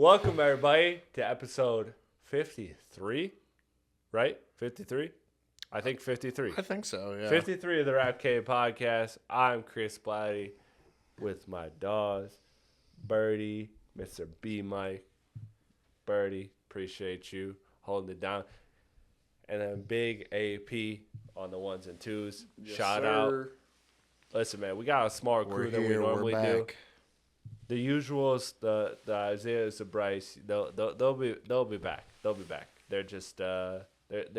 Welcome, everybody, to episode 53, right? 53? I think 53. I think so, yeah. 53 of the Rap K podcast. I'm Chris Platte with my dogs, Birdie, Mr. B Mike. Birdie, appreciate you holding it down. And then Big AP on the ones and twos. Yes, Shout sir. out. Listen, man, we got a smaller crew than we normally do. The usuals, the Isaiahs, the Bryce, they'll be back. They'll be back. They're just they're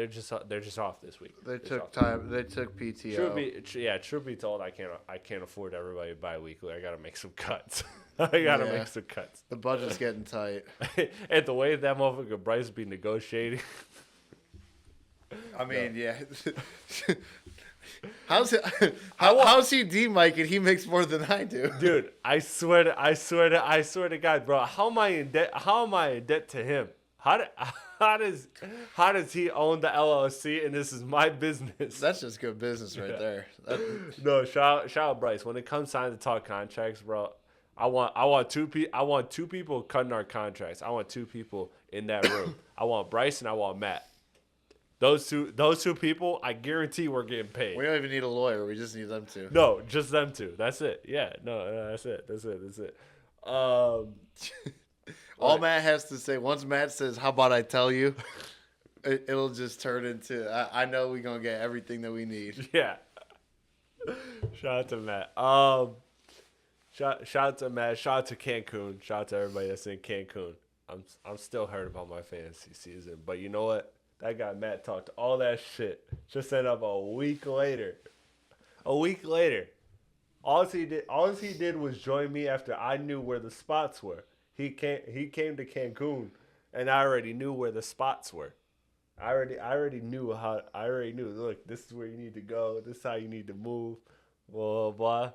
just off this week. They took time. They took PTO. Truth be told, I can't afford everybody bi-weekly. I gotta make some cuts. Make some cuts. The budget's getting tight. And the way that motherfucker Bryce be negotiating. I mean, yeah. How's he D Mike and he makes more than I do? Dude, I swear to God, bro. How am I in debt? How am I in debt to him? How does he own the LLC and this is my business? That's just good business right there. No, shout out Bryce. When it comes time to talk contracts, bro, I want two people cutting our contracts. I want two people in that room. I want Bryce and I want Matt. Those two people, I guarantee we're getting paid. We don't even need a lawyer. We just need them two. No, just them two. That's it. Yeah, no, that's it. All Matt has to say, once Matt says, "How about I tell you?" it'll just turn into, I know we're going to get everything that we need. Yeah. Shout out to Matt. Shout out to Matt. Shout out to Cancun. Shout out to everybody that's in Cancun. I'm still hurt about my fantasy season, but you know what? That guy Matt talked all that shit. Just ended up a week later. All he did was join me after I knew where the spots were. He came to Cancun, and I already knew where the spots were. I already knew. Look, this is where you need to go. This is how you need to move. Blah blah blah.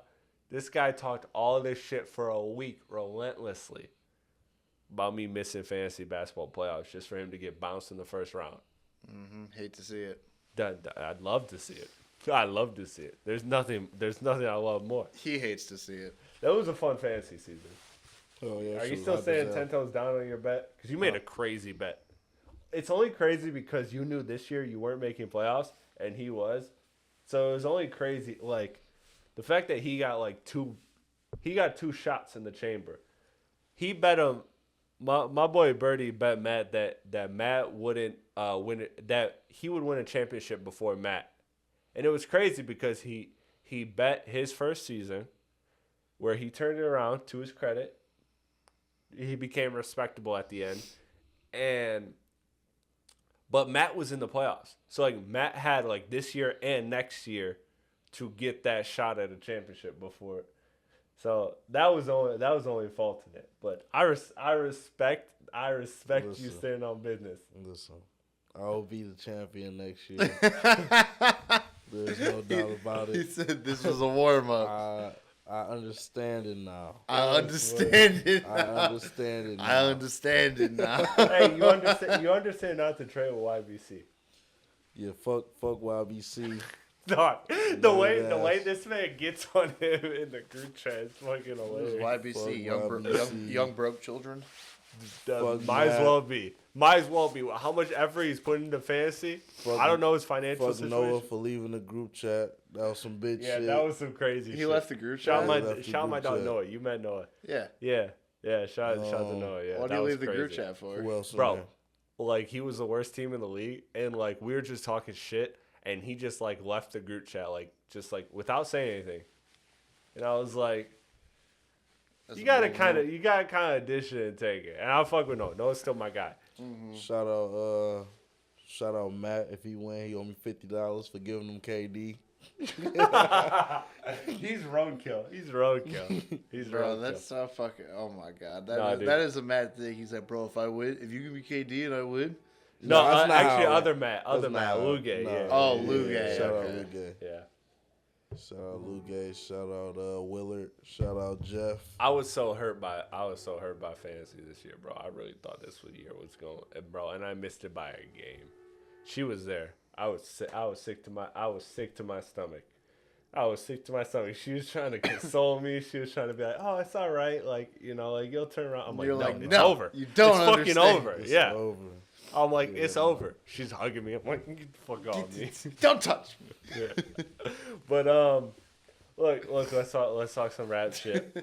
This guy talked all this shit for a week relentlessly about me missing fantasy basketball playoffs just for him to get bounced in the first round. Hate to see it. I'd love to see it. I'd love to see it. There's nothing I love more. He hates to see it. That was a fun fantasy season. Oh yeah. Are you still saying 10 toes down on your bet? Because you made a crazy bet. It's only crazy because you knew this year you weren't making playoffs and he was. So it was only crazy like the fact that he got two shots in the chamber. He bet him. My boy Birdie bet Matt that Matt wouldn't win it, that he would win a championship before Matt, and it was crazy because he bet his first season, where he turned it around to his credit. He became respectable at the end, but Matt was in the playoffs, so like Matt had like this year and next year to get that shot at a championship before. So that was only fault in it, but I respect you staying on business. Listen, I'll be the champion next year. There's no doubt about it. He said this was a warm up. I understand it now. I understand it now. Hey, you understand not to trade with YBC. Yeah, fuck YBC. Dog, the way this man gets on him in the group chat is fucking hilarious. YBC, young broke children. Might as well be. How much effort he's putting into fantasy? I don't know his financial situation. Noah for leaving the group chat. That was some bitch shit. Yeah, that was some crazy shit. He left the group Shout chat? out my dog Noah. You met Noah. Yeah. Yeah, shout out to Noah. Yeah, what did you leave the group chat for? Who else? Bro, like he was the worst team in the league, and like we were just talking shit. And he just like left the group chat just without saying anything, and I was like, "You gotta kind of dish it and take it." And I'll fuck with Noah. Noah's still my guy. Mm-hmm. Shout out Matt. If he win, he owe me $50 for giving him KD. He's roadkill. Bro, that's so fucking. Oh my god, that is a mad thing. He's like, bro, if you give me KD and I win. No, actually, other Matt, Lugay. No, yeah. Oh, Lugay. Shout out Okay. Lugay. Yeah. Shout out Lugay. Shout out Willard. Shout out Jeff. I was so hurt by fantasy this year, bro. I really thought this year was going, bro, and I missed it by a game. She was there. I was sick to my stomach. I was sick to my stomach. She was trying to console me. She was trying to be like, "Oh, it's all right. Like, you know, like you'll turn around." I'm like, You're "No, like, it's no, over. you don't It's understand. fucking over." It's yeah. over. I'm like, "It's over." She's hugging me. I'm like, "Get the fuck off me." Don't touch me. Yeah. But look, let's talk some rap shit.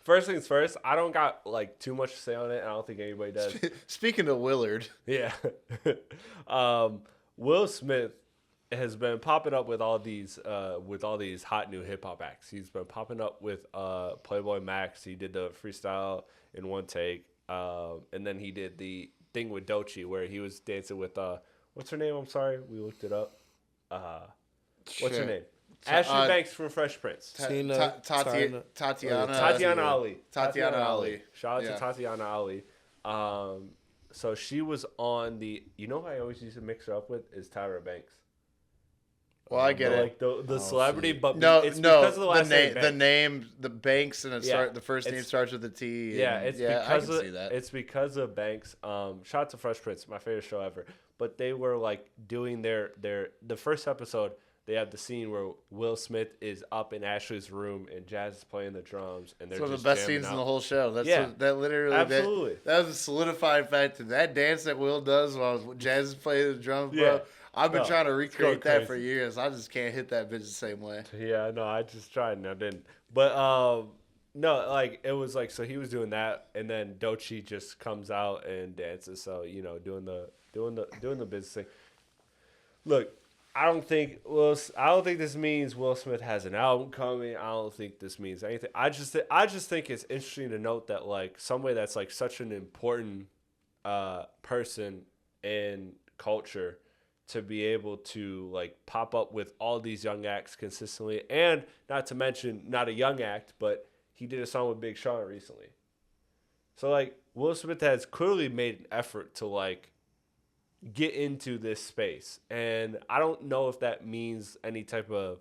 First things first, I don't got like too much to say on it. I don't think anybody does. Speaking of Willard, Yeah. Will Smith has been popping up with all these hot new hip hop acts. He's been popping up with Playboi Max. He did the freestyle in one take. And then he did the thing with Doechii where he was dancing with what's her name? I'm sorry, we looked it up. What's her name? Ashley Banks from Fresh Prince. Tatiana Ali. Tatiana Ali. Shout out to Tatiana Ali. So she was on the. You know who I always used to mix her up with is Tyra Banks. Well, I get it. Like the celebrity, but because of the last name. the name, the Banks, and the first name starts with a T. Yeah, it's because I can see that. It's because of Banks. Shout out to Fresh Prince, my favorite show ever. But they were like doing the first episode. They have the scene where Will Smith is up in Ashley's room and Jazz is playing the drums, and they're one of just the best jamming scenes out. in the whole show. That literally absolutely. That was a solidified fact. That dance that Will does while Jazz is playing the drums, bro. I've been trying to recreate that for years. I just can't hit that bitch the same way. Yeah, no, I just tried and I didn't. But no, like it was like so he was doing that, and then Doechii just comes out and dances. So you know, doing the business thing. Look. I don't think this means Will Smith has an album coming. I don't think this means anything. I just think it's interesting to note that like somebody that's like such an important person in culture to be able to like pop up with all these young acts consistently, and not to mention not a young act, but he did a song with Big Sean recently. So like Will Smith has clearly made an effort to like get into this space, and I don't know if that means any type of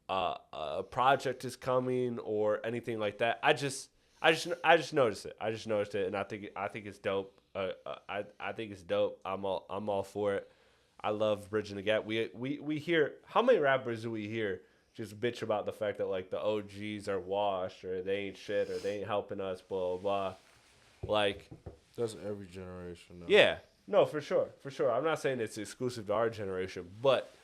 a project is coming or anything like that. I just noticed it. I just noticed it, and I think it's dope. I think it's dope. I'm all for it. I love bridging the gap. We hear, how many rappers do we hear just bitch about the fact that like the OGs are washed or they ain't shit or they ain't helping us, blah blah blah. Like that's every generation. Though. Yeah. No, for sure. I'm not saying it's exclusive to our generation, but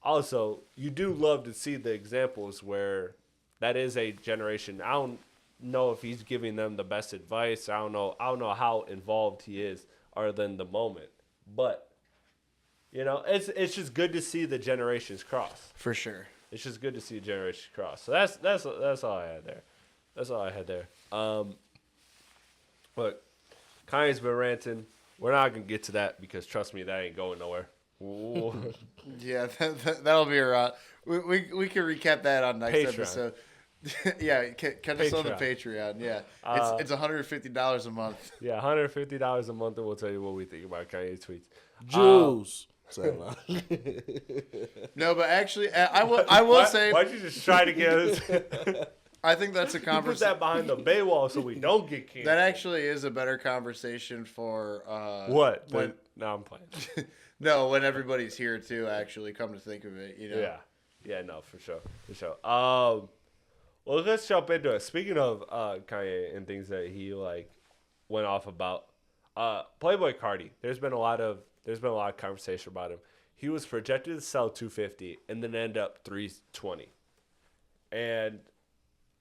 also you do love to see the examples where that is a generation. I don't know if he's giving them the best advice. I don't know how involved he is other than the moment. But you know, it's just good to see the generations cross. For sure. It's just good to see generations cross. So that's all I had there. That's all I had there. Look, Kanye's been ranting. We're not going to get to that because, trust me, that ain't going nowhere. Yeah, that'll be around. We can recap that on next Patreon. episode. Yeah, catch us on the Patreon. Yeah, it's $150 a month. Yeah, $150 a month, and we'll tell you what we think about Kanye's tweets. Jews. No, but actually, I will say. Why'd you just try to get us? I think that's a conversation. Put that behind the paywall so we don't get canceled. That actually is a better conversation for what? No, I'm playing. No, when everybody's here too. Actually, come to think of it, you know. Yeah, no, for sure. Well, let's jump into it. Speaking of Kanye and things that he like went off about, Playboi Carti. There's been a lot of conversation about him. He was projected to sell 250 and then end up 320, and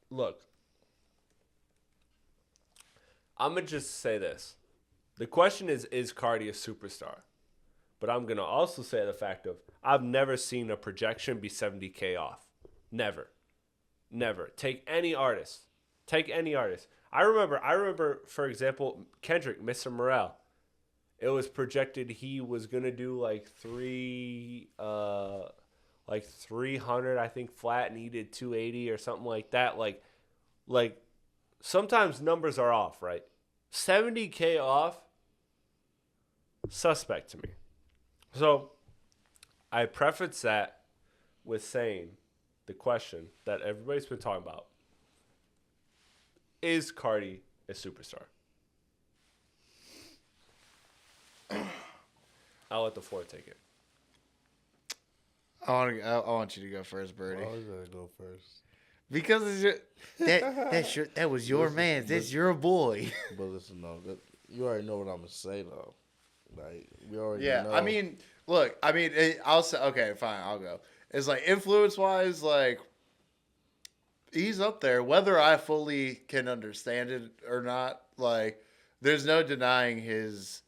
look, I'm going to just say this. The question is Carti a superstar? But I'm going to also say the fact of I've never seen a projection be 70K off. Never. Take any artist. I remember, for example, Kendrick, Mr. Morale. It was projected he was going to do like 300, I think, flat, and he did 280 or something like that. Like sometimes numbers are off, right? 70K off, suspect to me. So I preface that with saying the question that everybody's been talking about: is Carti a superstar? I'll let the floor take it. I want you to go first, Birdie. I always gotta go first. Because it's that was your man. That's your boy. But listen, though, you already know what I'm gonna say, though. Like we already know. I mean, look. I mean, I'll say. Okay, fine. I'll go. It's like influence wise, like he's up there. Whether I fully can understand it or not, like there's no denying his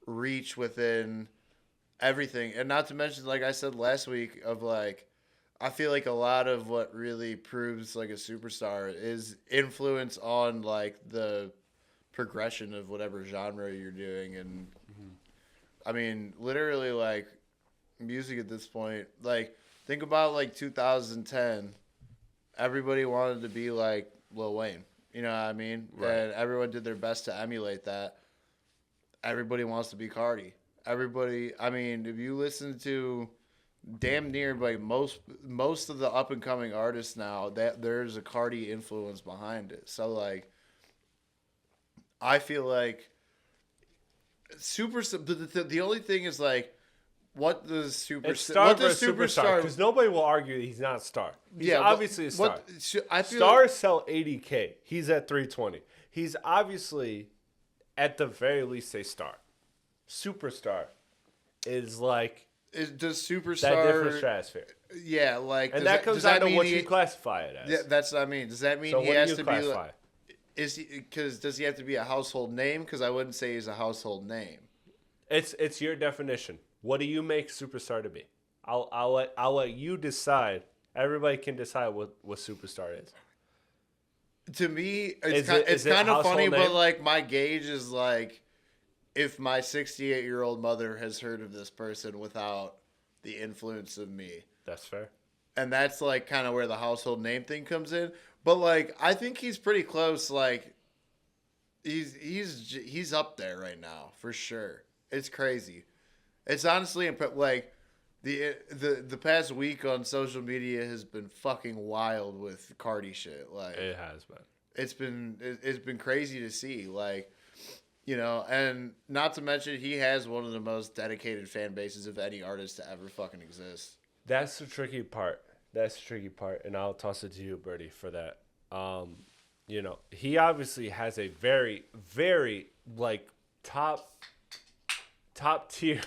reach within everything, and not to mention, like I said last week, of like I feel like a lot of what really proves like a superstar is influence on like the progression of whatever genre you're doing. And I mean, literally, like music at this point, like think about like 2010, everybody wanted to be like Lil Wayne, you know what I mean? Right. And everyone did their best to emulate that. Everybody wants to be Carti. Everybody, I mean, if you listen to damn near like most of the up and coming artists now, that there's a Carti influence behind it. So like I feel like the only thing is like what does superstar because nobody will argue that he's not a star. He's obviously a star. Stars sell 80K. He's at 320. He's obviously at the very least a star. Superstar is like does superstar that different stratosphere? Yeah, like and that comes down to what you classify it as. Yeah, that's what I mean. Does that mean so he what has do you to classify? Be? Is he? Because does he have to be a household name? Because I wouldn't say he's a household name. It's your definition. What do you make superstar to be? I'll let you decide. Everybody can decide what superstar is. To me, it's kind of funny, name? But like my gauge is like if my 68-year-old mother has heard of this person without the influence of me. That's fair. And that's like kind of where the household name thing comes in. But like I think he's pretty close. Like he's up there right now for sure. It's crazy. It's honestly like the past week on social media has been fucking wild with Carti shit. Like it has been. It's been crazy to see. Like, you know, and not to mention he has one of the most dedicated fan bases of any artist to ever fucking exist. That's the tricky part. And I'll toss it to you, Birdie, for that. You know, he obviously has a very, very like top tier.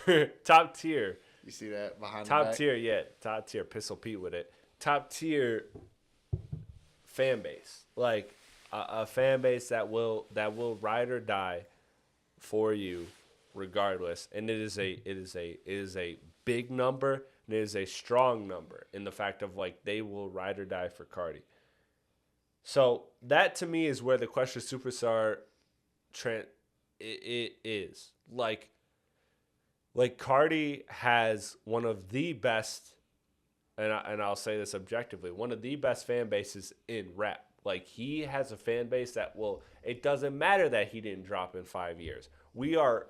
You see that behind top the back? tier, yeah, top tier. Pistol Pete with it. Top tier fan base, like a fan base that will ride or die for you, regardless. And it is a big number, and it is a strong number in the fact of like they will ride or die for Carti. So that to me is where the question of superstar it is like Carti has one of the best, and I'll say this objectively, one of the best fan bases in rap. Like he has a fan base that will. It doesn't matter that he didn't drop in 5 years. We are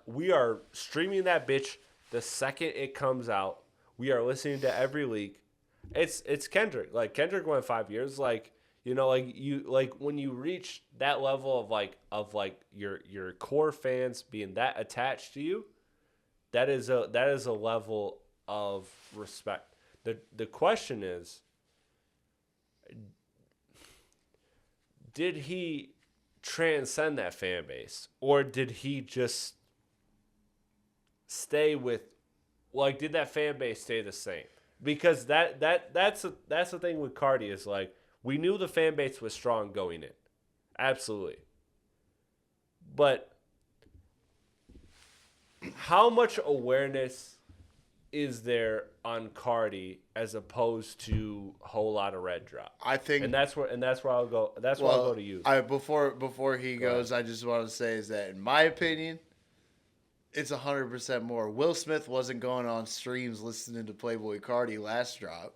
streaming that bitch the second it comes out. We are listening to every leak. It's Kendrick. Like Kendrick went 5 years. Like you know, like when you reach that level of like your core fans being that attached to you. That is a level of respect. The question is, did he transcend that fan base, or did he just stay with, like, did that fan base stay the same? Because that's the thing with Carti is like we knew the fan base was strong going in, absolutely, but how much awareness is there on Carti as opposed to Whole Lotta Red Drop? I think, and that's where I'll go. That's where I'll go to you. Before he goes, I just want to say is that in my opinion, it's 100% more. Will Smith wasn't going on streams listening to Playboi Carti last drop.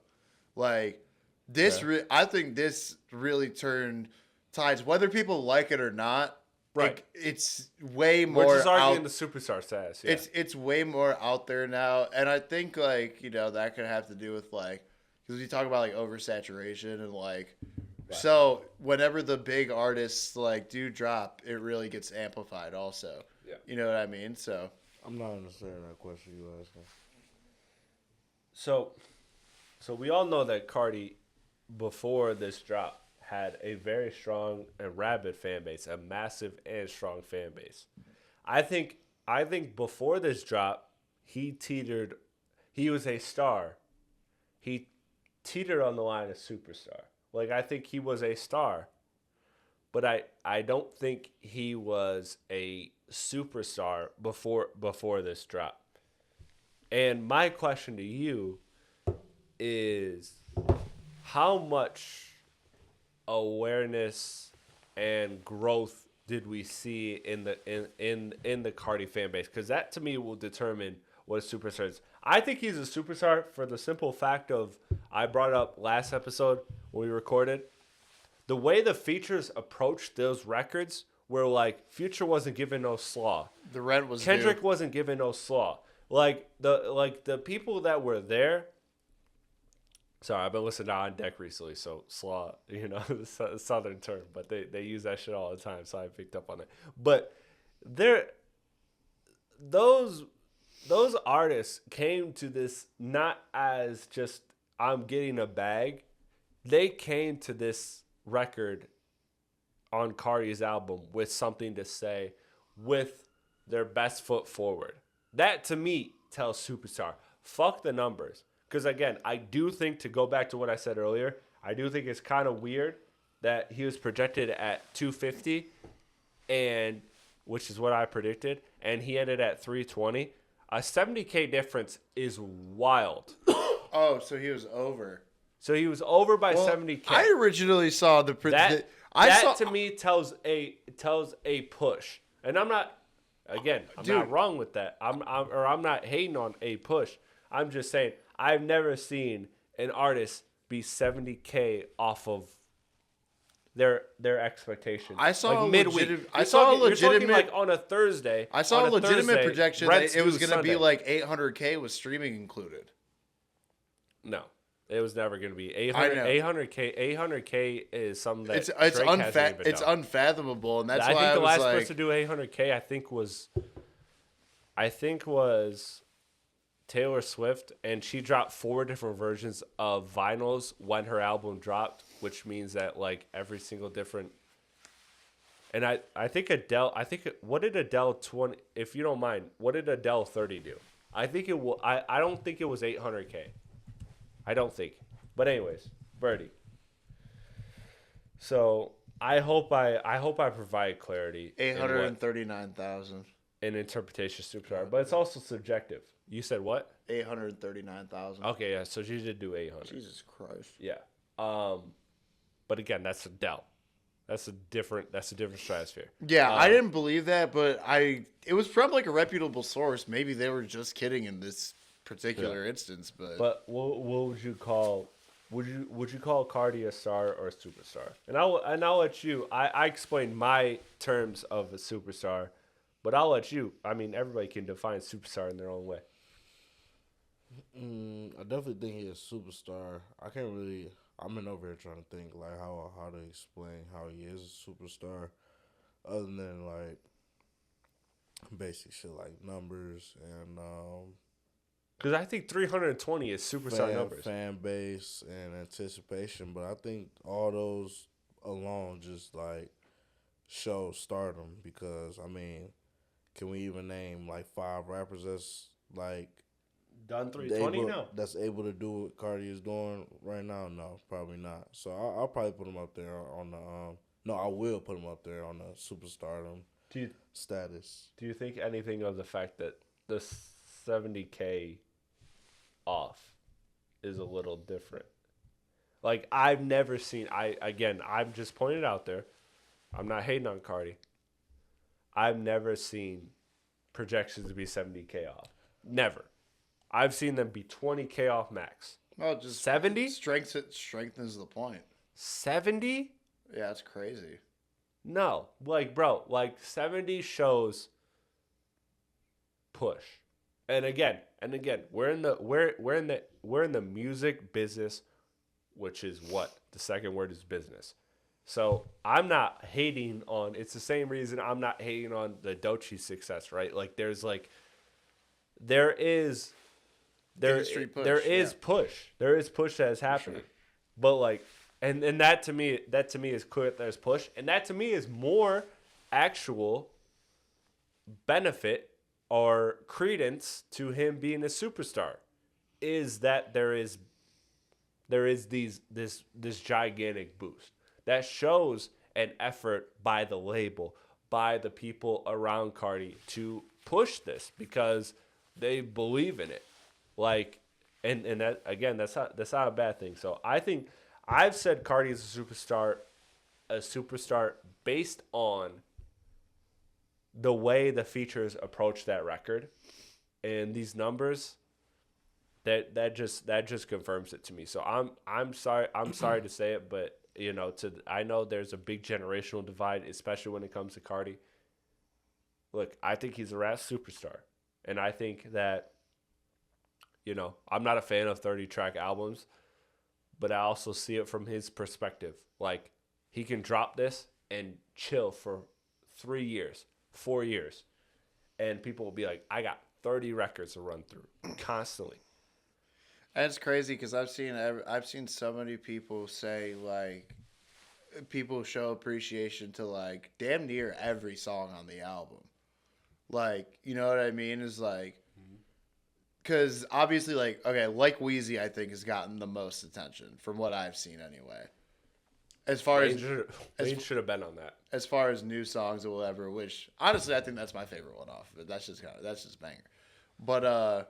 Like this, I think this really turned tides. Whether people like it or not. Right, it's way more. We're just arguing the superstar status. Yeah. It's way more out there now, and I think like you know that could have to do with like because we talk about like oversaturation and like so whenever the big artists like do drop, it really gets amplified. Also, you know what I mean. So I'm not understanding that question you asking. So So we all know that Carti, before this drop, had a very strong and rabid fan base, a massive and strong fan base. I think before this drop, he teetered. He was a star. He teetered on the line of superstar. Like, I think he was a star, but I don't think he was a superstar before this drop. And my question to you is, how much awareness and growth did we see in the Carti fan base? Because that to me will determine what a superstar is. I think he's a superstar for the simple fact of, I brought up last episode when we recorded, the way the features approached those records were like, Future wasn't given no slaw. The rent was Kendrick due. wasn't given no slaw. Like the people that were there. Sorry, I've been listening to On Deck recently, so slaw, the southern term, but they use that shit all the time, so I picked up on it. But those artists came to this not as just, I'm getting a bag. They came to this record on Carti's album with something to say, with their best foot forward. That to me tells superstar. Fuck the numbers. Because again, I do think, to go back to what I said earlier, I do think it's kind of weird that he was projected at 250, and which is what I predicted, and he ended at 320. A 70K difference is wild. Oh, so he was over. So he was over by 70K. I originally saw that to me tells a push, and I'm not wrong with that. I'm not hating on a push. I'm just saying I've never seen an artist be 70K off of their expectations. I saw like midweek. You're talking like on a Thursday. I saw a legitimate projection that it was going to be Sunday. like 800K with streaming included. No. It was never going to be 800K. 800K is something that it's unfathomable, and that's why I think the last like, person to do 800K I think was Taylor Swift, and she dropped 4 different versions of vinyls when her album dropped, which means that like every single different. And I think Adele. What did Adele 20? If you don't mind, what did Adele 30 do? I think it will. I don't think it was 800K. I don't think. But anyways, Birdie. So I hope I provide clarity. 839,000. In interpretation superstar, but it's also subjective. You said what? 839,000. Okay, yeah. So she did do 800. Jesus Christ. Yeah. But again, that's Adele. That's a different stratosphere. Yeah, I didn't believe that, but it was from like a reputable source. Maybe they were just kidding in this particular instance, but what would you call? Would you call Carti a star or a superstar? And I'll let you. I explained my terms of a superstar, but I'll let you. I mean, everybody can define superstar in their own way. I definitely think he's a superstar. I can't really. I'm over here trying to think like how to explain how he is a superstar, other than like basic shit like numbers and Because I think 320 is superstar numbers. Fan base and anticipation, but I think all those alone just like show stardom. Because I mean, can we even name like 5 rappers that's like done 320? No, that's able to do what Carti is doing right now? No, probably not. So I'll probably put him up there on the I will put him up there on the superstardom status. Do you think anything of the fact that the 70K off is a little different? Like, I've never seen. I'm just pointing it out there. I'm not hating on Carti. I've never seen projections to be 70K off. Never. I've seen them be 20K off max. well, just 70? Strengthens the point. 70? Yeah, that's crazy. No, like, bro, like 70 shows push. And again, we're in the music business, which is what? The second word is business. So I'm not hating on. It's the same reason I'm not hating on the Doechii success, right? Like there industry push. There is push. There is push that is happening. Sure. But like and that to me is clear that there's push. And that to me is more actual benefit or credence to him being a superstar. Is that there is this gigantic boost that shows an effort by the label, by the people around Carti to push this because they believe in it. Like, and that again, that's not a bad thing. So I think I've said Carti is a superstar based on the way the features approach that record, and these numbers. That just confirms it to me. So I'm sorry to say it, but I know there's a big generational divide, especially when it comes to Carti. Look, I think he's a rap superstar, and I think that I'm not a fan of 30-track albums, but I also see it from his perspective. Like he can drop this and chill for 3 years, 4 years, and people will be like, I got 30 records to run through constantly. And it's crazy because I've seen so many people say like people show appreciation to like damn near every song on the album. Like, you know what I mean? Is like because obviously like like Wheezy I think has gotten the most attention from what I've seen anyway. As far as Wayne should have been on that. As far as new songs or whatever, which honestly I think that's my favorite one off. But that's just banger. But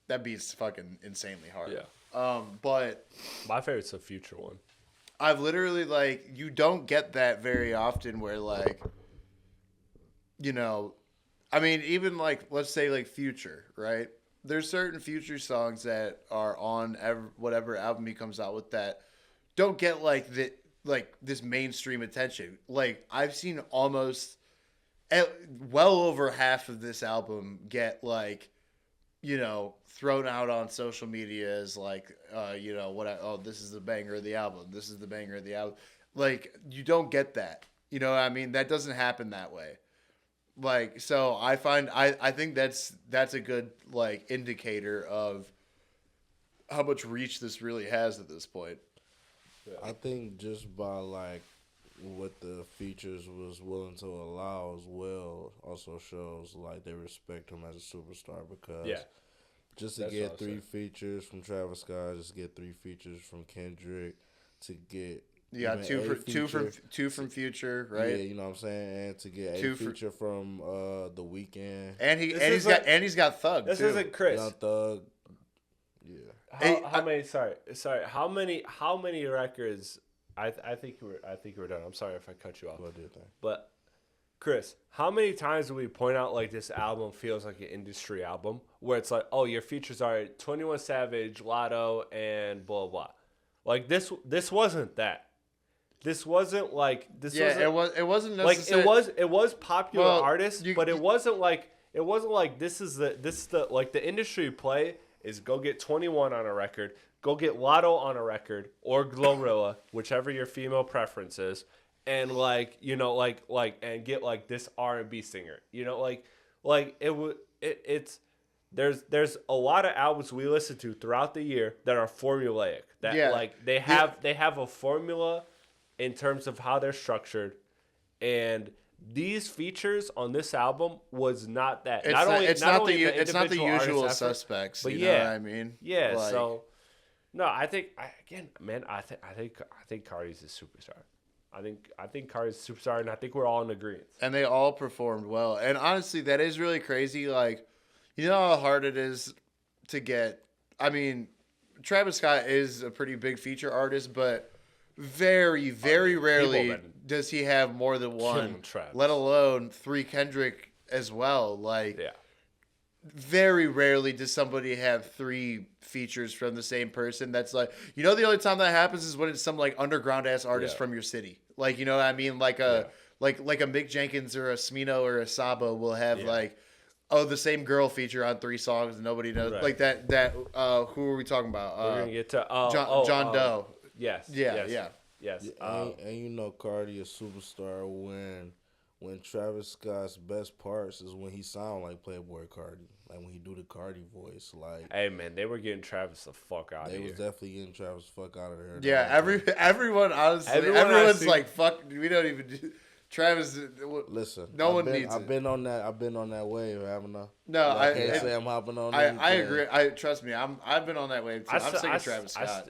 that beat's fucking insanely hard. Yeah. But my favorite's the Future one. I've literally like you don't get that very often where like I mean even like let's say like Future, right? There's certain Future songs that are on whatever album he comes out with that don't get like this mainstream attention. Like I've seen almost well over half of this album get like thrown out on social media as like, this is the banger of the album. This is the banger of the album. Like, you don't get that. You know what I mean? That doesn't happen that way. Like, so I think that's a good, like, indicator of how much reach this really has at this point. I think just by, like, what the features was willing to allow as well also shows like they respect him as a superstar because just to get 3 features from Travis Scott, just get 3 features from Kendrick, to get two from Future, right? Yeah, you know what I'm saying, and to get a feature from The Weeknd, and he's got Thug. This too. Isn't Chris. Young Thug. Yeah. How many? Sorry. How many records? I think we're done. I'm sorry if I cut you off. But Chris, how many times do we point out like this album feels like an industry album where it's like, oh, your features are 21 Savage, Lotto, and blah blah. Like this wasn't that. This wasn't like this. Yeah, it wasn't necessarily like it was popular artists, but it wasn't like this is the like the industry play is go get 21 on a record. Go get Lotto on a record or Glorilla, whichever your female preference is, and and get like this R&B singer. There's a lot of albums we listen to throughout the year that are formulaic. They have a formula in terms of how they're structured, and these features on this album was not that. It's not the usual suspects. But you know what I mean? Yeah. So. No, I think Carti's a superstar. I think Carti's a superstar, and I think we're all in agreement. And they all performed well. And honestly, that is really crazy. Like, you know how hard it is to get. I mean, Travis Scott is a pretty big feature artist, but very, very rarely does he have more than one. Let alone 3 Kendrick as well. Like, yeah. Very rarely does somebody have 3 features from the same person. That's like, the only time that happens is when it's some like underground ass artist from your city. Like, you know what I mean? Like like a Mick Jenkins or a Smino or a Saba will have the same girl feature on 3 songs and nobody knows. Right. Like that who are we talking about? We're gonna get to John Doe. Yes. Yeah. And Carti a superstar when Travis Scott's best parts is when he sound like Playboi Carti, like when he do the Carti voice. Like, hey man, they were getting Travis the fuck out of here. They was definitely getting Travis the fuck out of there. Yeah, everyone honestly, everyone's like, fuck. We don't even do Travis. Listen, no one needs. I've been on that wave, haven't I? No, I can't say I'm hopping on. I agree. Trust me. I've been on that wave too. I'm sick of Travis Scott.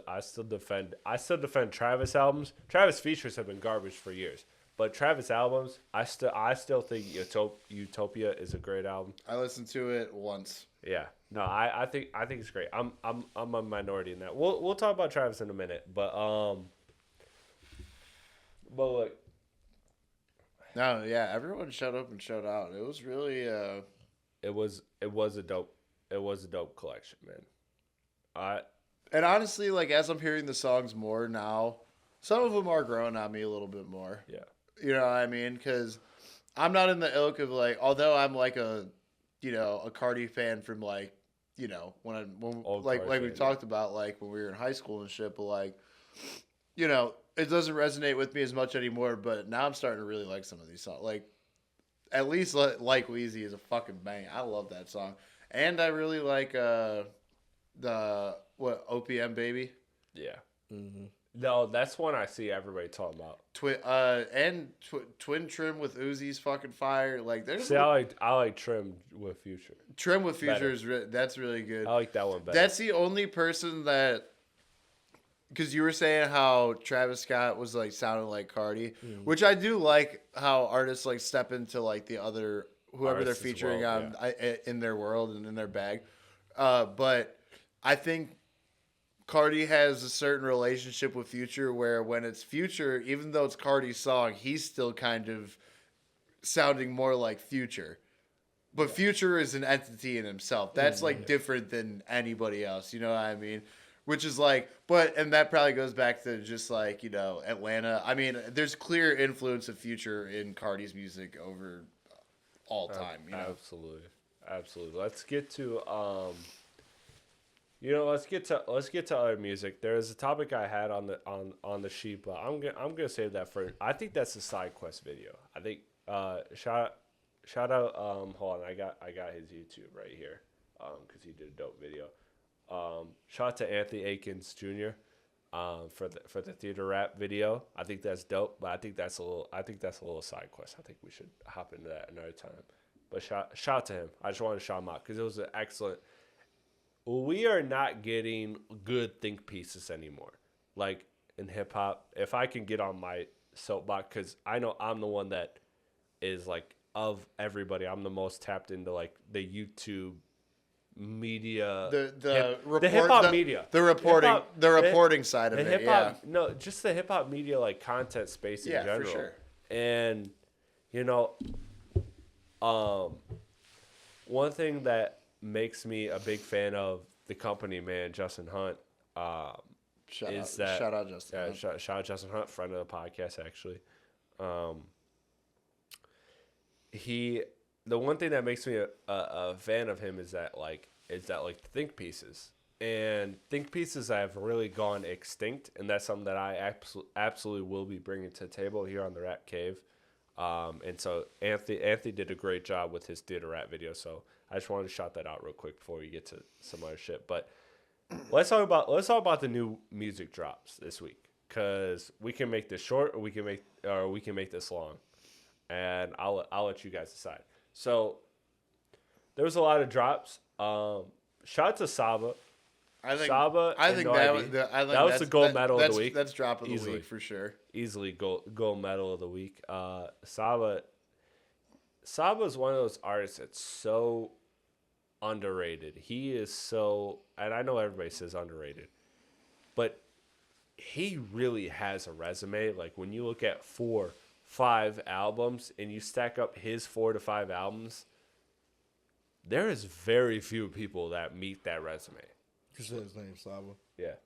I still defend Travis albums. Travis features have been garbage for years. But Travis albums, I still think Utopia is a great album. I listened to it once. Yeah, no, I think it's great. I'm a minority in that. We'll talk about Travis in a minute, but look. No, yeah, everyone showed up and showed out. It was really It was a dope collection, man. And honestly, like as I'm hearing the songs more now, some of them are growing on me a little bit more. Yeah. You know what I mean? Because I'm not in the ilk of like, although I'm like a Carti fan from like, when we talked about like when we were in high school and shit, but like, it doesn't resonate with me as much anymore. But now I'm starting to really like some of these songs. Like, at least like Wheezy is a fucking bang. I love that song, and I really like the OPM Baby. Yeah. Mm-hmm. No, that's one I see everybody talking about. Twin Trim with Uzi's fucking fire. Like there's. See, I like Trim with Future. Trim with Future that's really good. I like that one better. That's the only person that. Because you were saying how Travis Scott was like sounding like Carti, which I do like how artists like step into like the other whoever Artists they're featuring well, on in their world and in their bag. But I think Carti has a certain relationship with Future where when it's Future, even though it's Carti's song, he's still kind of sounding more like Future. But Future is an entity in himself. That's like different than anybody else. You know what I mean? Which is like, and that probably goes back to just like, Atlanta. I mean, there's clear influence of Future in Carti's music over all time. Absolutely. Let's get to let's get to other music. There's a topic I had on the sheet, but I'm gonna save that for. I think that's the side quest video. I think shout out hold on, I got his YouTube right here because he did a dope video. Shout out to Anthony Akins Jr. For the theater rap video. I think that's dope, but I think that's a little side quest. I think we should hop into that another time. But shout out to him. I just wanted to shout him out because it was an excellent. We are not getting good think pieces anymore, like in hip hop. If I can get on my soapbox, because I know I'm the one that is like of everybody. I'm the most tapped into like the YouTube media, the hip hop media, the reporting side of it. Hip-hop, no, just the hip hop media like content space in general. For sure. And one thing that makes me a big fan of the company, man, Justin Hunt. Shout out Justin Hunt. Shout out Justin Hunt, friend of the podcast, actually. The one thing that makes me a fan of him is that think pieces. And think pieces have really gone extinct, and that's something that I absolutely will be bringing to the table here on the Rap Cave. And so Anthony did a great job with his theater rap video, so I just wanted to shout that out real quick before we get to some other shit. But let's talk about the new music drops this week, because we can make this short or we can make this long, and I'll let you guys decide. So there was a lot of drops. Shout out to Saba. I think that was the gold medal of the week. That's drop of the week for sure. Easily gold medal of the week. Saba is one of those artists that's so underrated. He is so, and I know everybody says underrated, but he really has a resume. Like when you look at 4-5 albums and you stack up his 4 to 5 albums, there is very few people that meet that resume. You said his name, Saba. Yeah.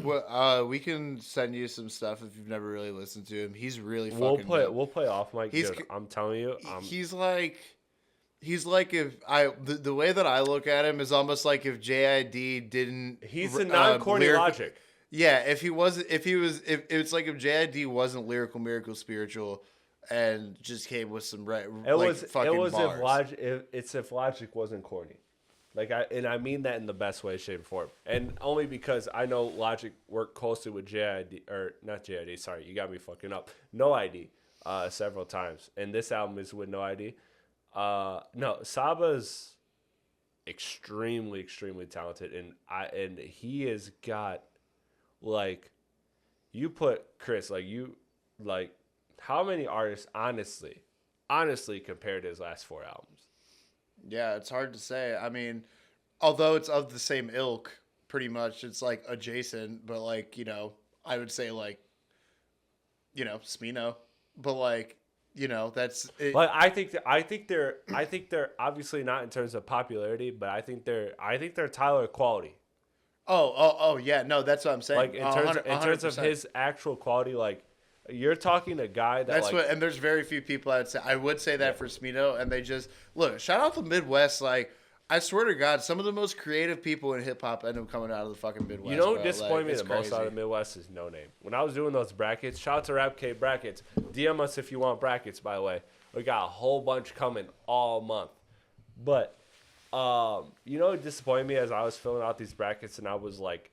Well, we can send you some stuff if you've never really listened to him. He's really fucking good. We'll play off mic. I'm telling you. He's like if the way that I look at him is almost like if JID didn't. He's a non-corny Logic. Yeah, if it's like if JID wasn't lyrical, miracle, spiritual, and just came with some fucking it was bars. if Logic wasn't corny. I mean that in the best way, shape, or form. And only because I know Logic worked closely with JID, or not JID, sorry, you got me fucking up. No ID, several times. And this album is with No ID. No, Saba's extremely, extremely talented. And he has got, like, you put Chris, how many artists, honestly, compared to his last 4 albums? Yeah, it's hard to say. I mean, although it's of the same ilk, pretty much, it's like adjacent, but like, I would say like, Smino, but like, that's it. Like I think they're obviously not in terms of popularity, but I think they're Tyler quality. Oh, yeah, no, that's what I'm saying. Like in terms of his actual quality, like you're talking a guy and there's very few people I would say that for Smino, and they just look. Shout out the Midwest, like. I swear to God, some of the most creative people in hip hop end up coming out of the fucking Midwest. You know what disappointed me the most out of the Midwest is No Name. When I was doing those brackets, shout out to Rap K brackets. DM us if you want brackets, by the way. We got a whole bunch coming all month. But you know what disappointed me as I was filling out these brackets and I was like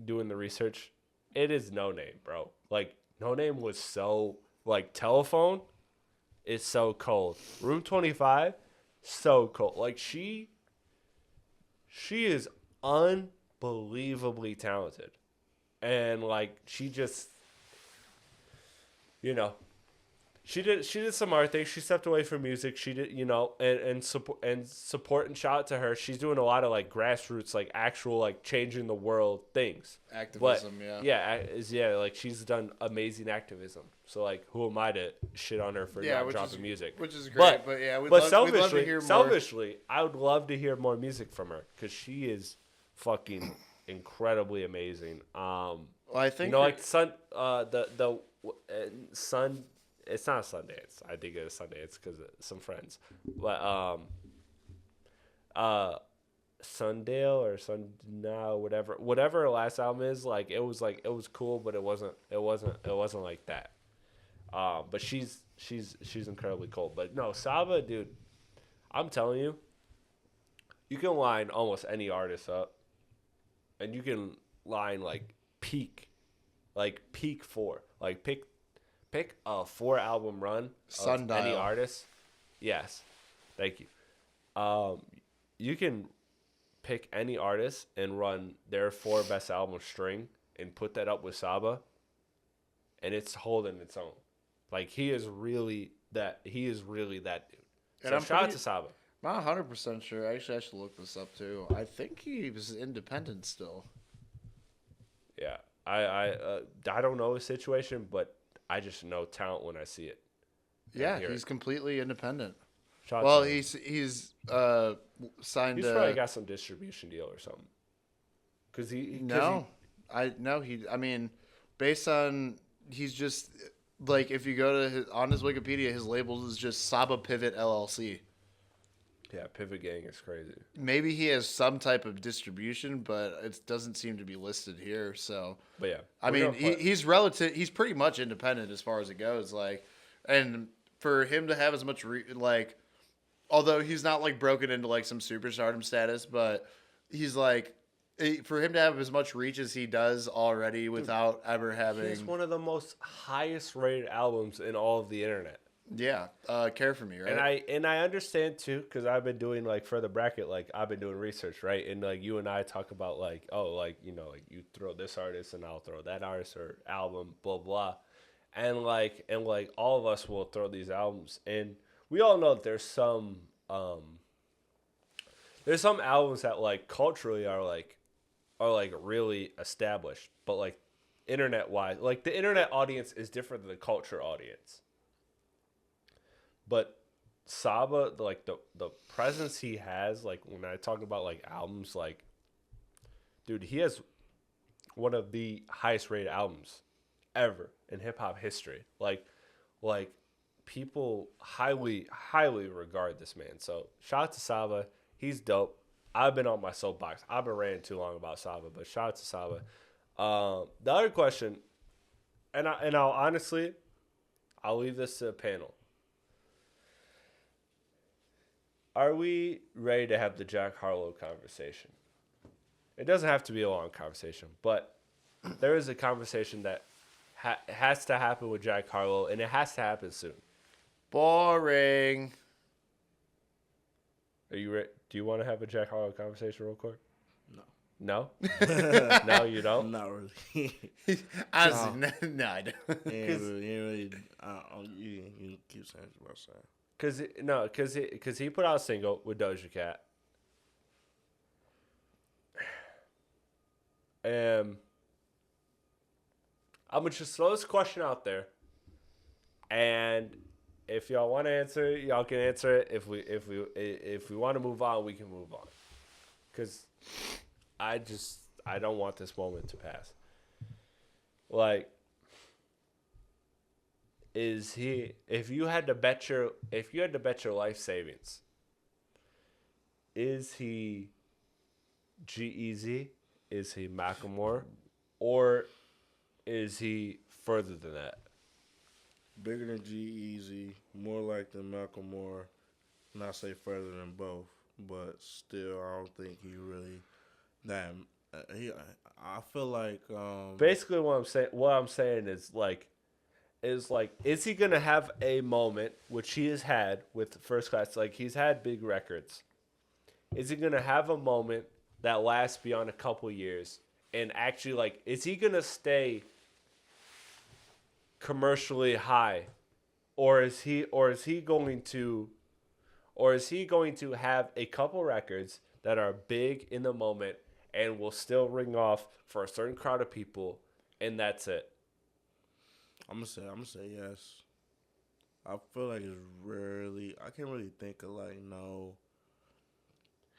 doing the research? It is No Name, bro. Like No Name was so like Telephone is so cold. Room 25 so cool. Like she is unbelievably talented. And like she just she did some art things. She stepped away from music. She did, and support and shout out to her. She's doing a lot of like grassroots, like actual like changing the world things. Activism, yeah. Like she's done amazing activism. So like, who am I to shit on her for not dropping music? Which is great, but we'd love to hear more. Selfishly, I would love to hear more music from her because she is fucking incredibly amazing. Well, I think like Sun. It's not Sundance. I think it is Sundance because of some friends. But Sundale or whatever her last album is, like it was cool, but it wasn't like that. But she's incredibly cool. But no, Saba, dude, I'm telling you, you can line almost any artist up, and you can line peak 4, like pick a 4-album run of any artist. Yes, thank you. You can pick any artist and run their 4 best album string and put that up with Saba, and it's holding its own. Like he is really that dude. So shout out to Saba. I'm not 100% sure. Actually, I should look this up too. I think he was independent still. Yeah, I don't know his situation, but I just know talent when I see it. Yeah, he's completely independent. He's signed. He's probably got some distribution deal or something. Based on he's just like if you go to on his Wikipedia, his label is just Saba Pivot LLC. Yeah, Pivot Gang is crazy. Maybe he has some type of distribution, but it doesn't seem to be listed here. So, but yeah, he's pretty much independent as far as it goes. Like, and for him to have as much although he's not like broken into like some superstardom status, but he's like, for him to have as much reach as he does already without ever having. He has one of the most highest rated albums in all of the internet. Yeah, Care For Me, right? And I understand too, because I've been doing for the bracket, I've been doing research, right? And you and I talk about you throw this artist and I'll throw that artist or album, blah blah, and all of us will throw these albums, and we all know that there's some albums that culturally are really established, but internet wise, the internet audience is different than the culture audience. But Saba, the presence he has, when I talk about albums, dude, he has one of the highest rated albums ever in hip hop history. People highly regard this man. So shout out to Saba, he's dope. I've been on my soapbox. I've been ranting too long about Saba, but shout out to Saba. The other question, and I'll honestly, I'll leave this to the panel. Are we ready to have the Jack Harlow conversation? It doesn't have to be a long conversation, but there is a conversation that has to happen with Jack Harlow, and it has to happen soon. Boring. Are you ready? Do you want to have a Jack Harlow conversation real quick? No. No? No, you don't? Not really. Honestly, no, I don't. You keep saying what you're saying. Because he put out a single with Doja Cat. I'm gonna just throw this question out there, and if y'all want to answer it, y'all can answer it. If we want to move on, we can move on. Because I don't want this moment to pass. Like, if you had to bet your life savings, is he G-Eazy? Is he Macklemore? Or is he further than that? Bigger than G-Eazy, more like than Macklemore. Not say further than both, but still, I don't think he really. I feel like. Basically, what I'm saying is is he gonna have a moment which he has had with First Class? Like, he's had big records. Is he gonna have a moment that lasts beyond a couple years? And actually, like, is he gonna stay commercially high, or is he going to have a couple records that are big in the moment and will still ring off for a certain crowd of people, and that's it? I'm gonna say yes. I feel like I can't really think of like no.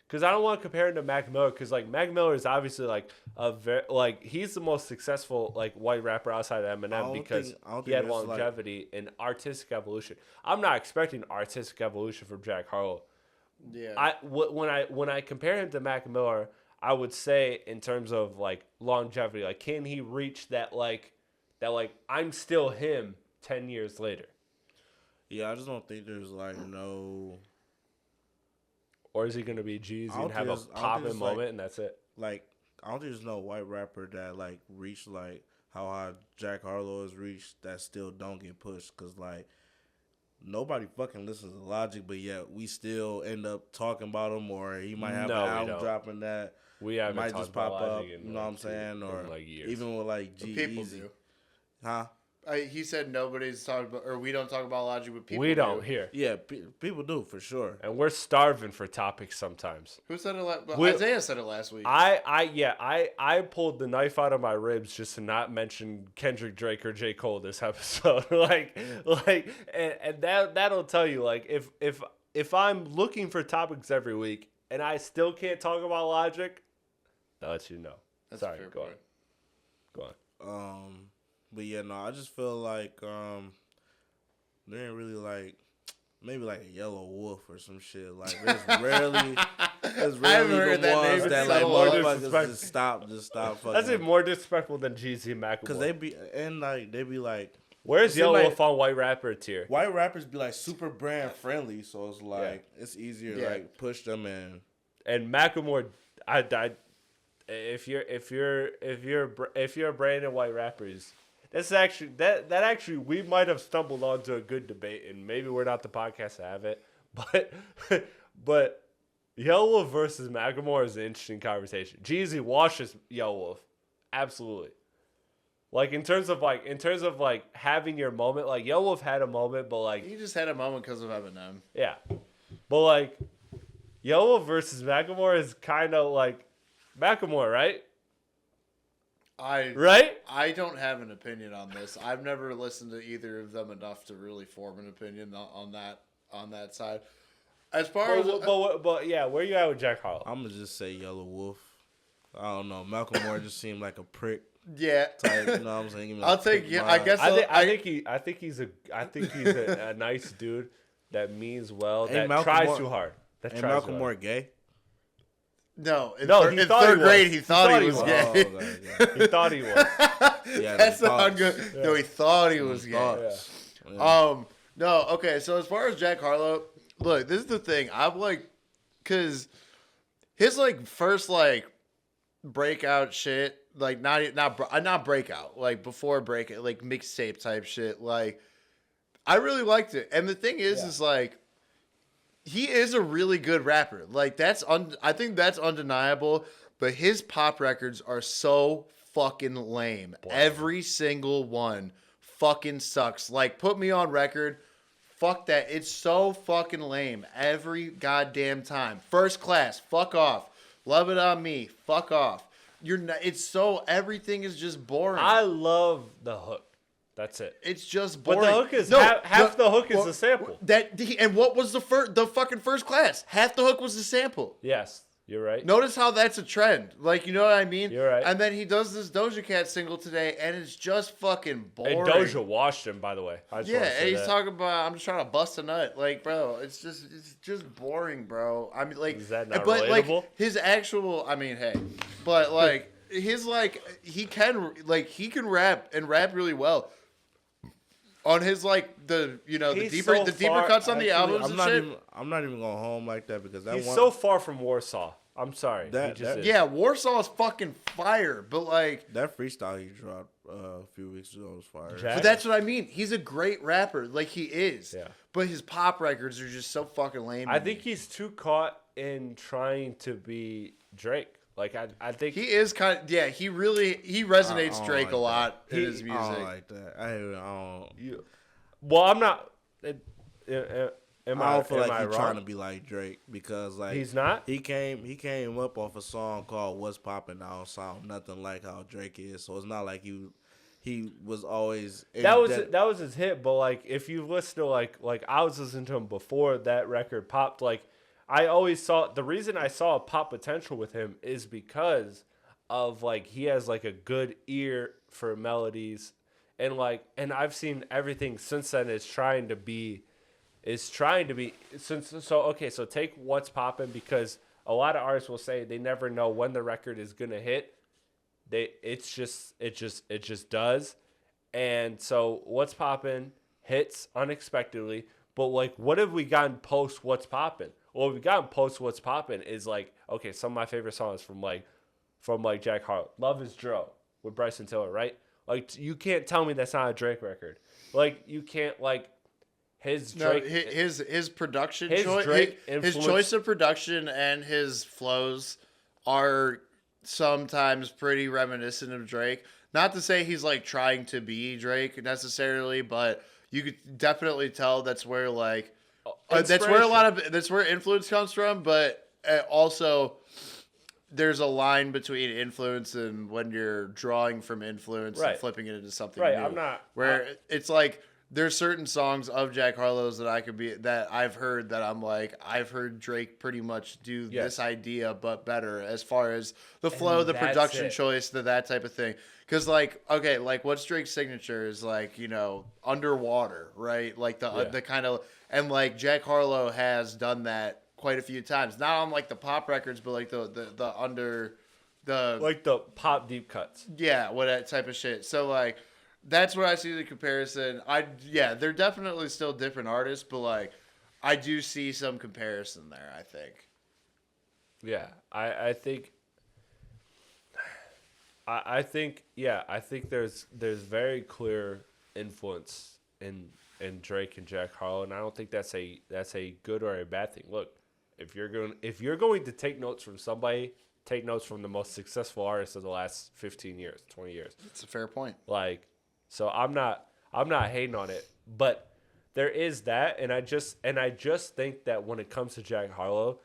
Because I don't want to compare him to Mac Miller, because like Mac Miller is obviously like he's the most successful like white rapper outside of Eminem because he had longevity and artistic evolution. I'm not expecting artistic evolution from Jack Harlow. Yeah. When I compare him to Mac Miller, I would say in terms of like longevity, like, can he reach that I'm still him 10 years later? Yeah, I just don't think there's like no. Or is he going to be Jeezy and have a popping moment and that's it? Like, I don't think there's no white rapper that like reached like how high Jack Harlow has reached that still don't get pushed, because like nobody fucking listens to Logic, but yet we still end up talking about him, or he might have an album dropping that we haven't might talked just pop about up. Logic You know what I'm saying? Or like years. even with like G-Eazy. Huh? He said nobody's talking about, or we don't talk about Logic, but people we don't do. here. Yeah, people do for sure. And we're starving for topics sometimes. Who said it? Isaiah said it last week. I pulled the knife out of my ribs just to not mention Kendrick Drake or J. Cole this episode. and that'll tell you, like, if I'm looking for topics every week and I still can't talk about Logic, that lets you know. That's Sorry, a fair go point. on. But yeah, no, I just feel like there ain't really like maybe like a Yellow Wolf or some shit. Like there's rarely heard the that ones name that so like long. motherfuckers just stop fucking. That's even more disrespectful than Jeezy and Macklemore. Because they be like, where's Yellow Wolf on white rapper tier? White rappers be like super brand friendly, so it's like it's easier to like push them in. And Macklemore, if you're a brand of white rappers. That's actually that actually we might have stumbled onto a good debate, and maybe we're not the podcast to have it, but Yellow Wolf versus Macklemore is an interesting conversation. Jeezy washes Yellow Wolf, absolutely. Like in terms of having your moment, like Yellow Wolf had a moment, but like he just had a moment because of Eminem. Yeah, but like Yellow Wolf versus Macklemore is kind of like Macklemore, right? I don't have an opinion on this. I've never listened to either of them enough to really form an opinion on that side. As far as but yeah, where you at with Jack Harlow? I'm gonna just say Yellow Wolf. I don't know. Macklemore just seemed like a prick. Yeah. Type, you know what I'm saying? I'll take you. I guess I think he's a nice dude that means well. That tries too hard. Macklemore gay? No, in No, in third grade, he thought he was gay. Oh, okay. He thought he was. Yeah, That's them not thoughts. good. No, he thought he was gay. Thoughts. Yeah. No, okay. So as far as Jack Harlow, look, this is the thing. I'm like, cause his like first like breakout shit, like not breakout, like before breakout, like mixtape type shit. Like, I really liked it. And the thing is like, he is a really good rapper. Like I think that's undeniable. But his pop records are so fucking lame. Boy. Every single one fucking sucks. Like, put me on record. Fuck that. It's so fucking lame every goddamn time. First Class, fuck off. Love It On Me, fuck off. It's so, everything is just boring. I love the hook. That's it. It's just boring. But the hook is half the hook is the sample. And what was the fucking First Class? Half the hook was the sample. Yes. You're right. Notice how that's a trend. Like, you know what I mean? You're right. And then he does this Doja Cat single today, and it's just fucking boring. And Doja washed him, by the way. And he's talking about, I'm just trying to bust a nut. Like, bro, it's just boring, bro. I mean, like, is that not but relatable? like his actual, I mean, hey, but like his like he can rap and rap really well. On his like the deeper cuts on the albums and shit. I'm not even going home like that because he's so far from Warsaw. I'm sorry. Yeah, Warsaw is fucking fire, but like that freestyle he dropped a few weeks ago was fire. But that's what I mean. He's a great rapper, like he is. Yeah. But his pop records are just so fucking lame. I think he's too caught in trying to be Drake. Like I think he is kind of he resonates Drake like a lot in his music. I don't like that. I don't. Well, I'm not. I don't feel like he's trying to be like Drake because like he's not. He came up off a song called "What's Poppin'." I don't sound nothing like how Drake is, so it's not like he was always that was his hit. But like if you listen to like I was listening to him before that record popped. Like I always saw the reason I saw pop potential with him is because of like he has like a good ear for melodies and I've seen everything since then is trying to be so take What's Poppin' because a lot of artists will say they never know when the record is gonna hit. It just does. And so What's Poppin' hits unexpectedly, but like what have we gotten post What's Poppin'? Well, we got post What's Poppin' is like, okay, some of my favorite songs from Jack Harlow. Love Is Dro with Bryson Tiller, right? Like you can't tell me that's not a Drake record. Like you can't like his Drake his production choice his choice of production and his flows are sometimes pretty reminiscent of Drake. Not to say he's like trying to be Drake necessarily, but you could definitely tell that's where like that's where influence comes from, but also there's a line between influence and when you're drawing from influence and flipping it into something new. It's like there's certain songs of Jack Harlow's that I've heard that I'm like I've heard Drake pretty much do this idea but better as far as the flow, the production choice, that type of thing. Because like okay, like what's Drake's signature is like Underwater, right? Like the kind of and like Jack Harlow has done that quite a few times, not on like the pop records, but like the under the like the pop deep cuts. Yeah, what that type of shit. So like that's where I see the comparison. They're definitely still different artists, but like I do see some comparison there, I think. Yeah, I think there's very clear influence in Drake and Jack Harlow, and I don't think that's a good or a bad thing. Look, if you're going to take notes from somebody, take notes from the most successful artists of the last 15 years, 20 years. That's a fair point. Like, so I'm not hating on it, but there is that, and I just think that when it comes to Jack Harlow,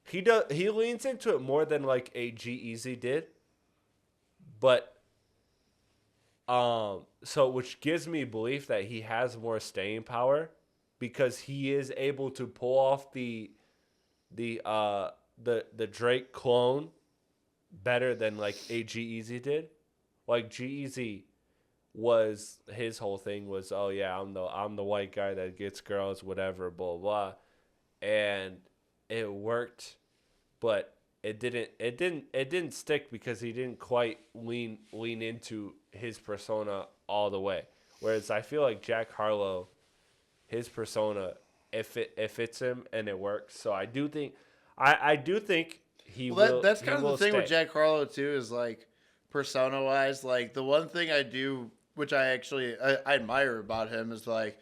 he leans into it more than like a G-Eazy did, but so which gives me belief that he has more staying power because he is able to pull off the Drake clone better than like a G-Eazy did. Like G-Eazy was his whole thing was, oh yeah, I'm the white guy that gets girls, whatever, blah blah, and it worked but it didn't stick because he didn't quite lean into his persona all the way. Whereas I feel like Jack Harlow, his persona, it fits him and it works. So I do think he will. That's kind of the thing stay. with Jack Harlow too, is like persona wise. Like the one thing I do, which I admire about him, is like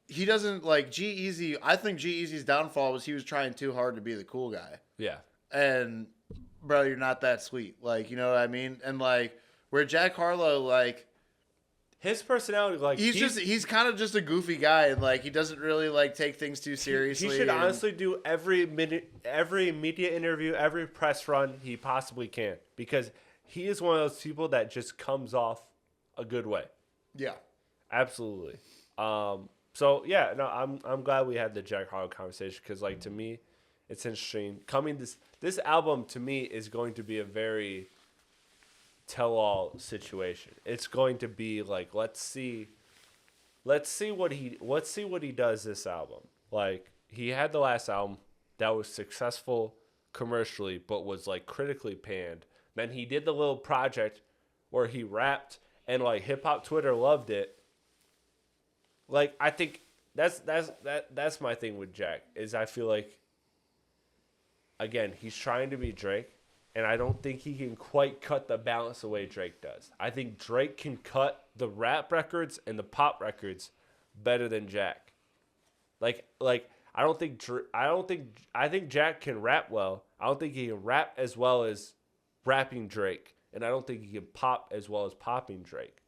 he doesn't like G-Eazy. I think G-Eazy's downfall was he was trying too hard to be the cool guy. Yeah. And bro, you're not that sweet. Like, you know what I mean? And like where Jack Harlow, like his personality, like he's kind of just a goofy guy, and like he doesn't really like take things too seriously. He should honestly do every media interview, every press run he possibly can, because he is one of those people that just comes off a good way. Yeah, absolutely. So yeah, no, I'm glad we had the Jack Harlow conversation, because like to me, it's interesting. This album to me is going to be a very tell-all situation. It's going to be like, let's see what he does this album. Like, he had the last album that was successful commercially but was like critically panned. Then he did the little project where he rapped and like hip hop Twitter loved it. Like, I think that's my thing with Jack, is I feel like, again, he's trying to be Drake. And I don't think he can quite cut the balance the way Drake does. I think Drake can cut the rap records and the pop records better than Jack. I think Jack can rap well. I don't think he can rap as well as rapping Drake, and I don't think he can pop as well as popping Drake.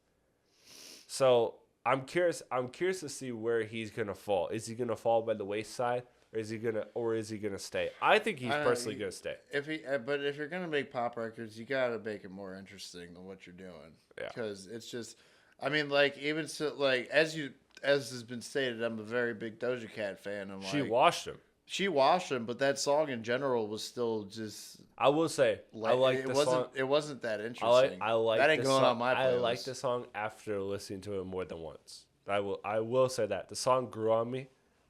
So I'm curious to see where he's gonna fall. Is he gonna fall by the wayside? Or is he gonna stay? I think he's personally gonna stay. But if you're gonna make pop records, you gotta make it more interesting than what you're doing. Yeah. Because it's just, I mean, like even so, like as has been stated, I'm a very big Doja Cat fan. She washed him. She washed him, but that song in general was still just. I will say, I like the song. It wasn't that interesting. I like that ain't going song. on my playlist. I like the song after listening to it more than once. I will say that the song grew on me.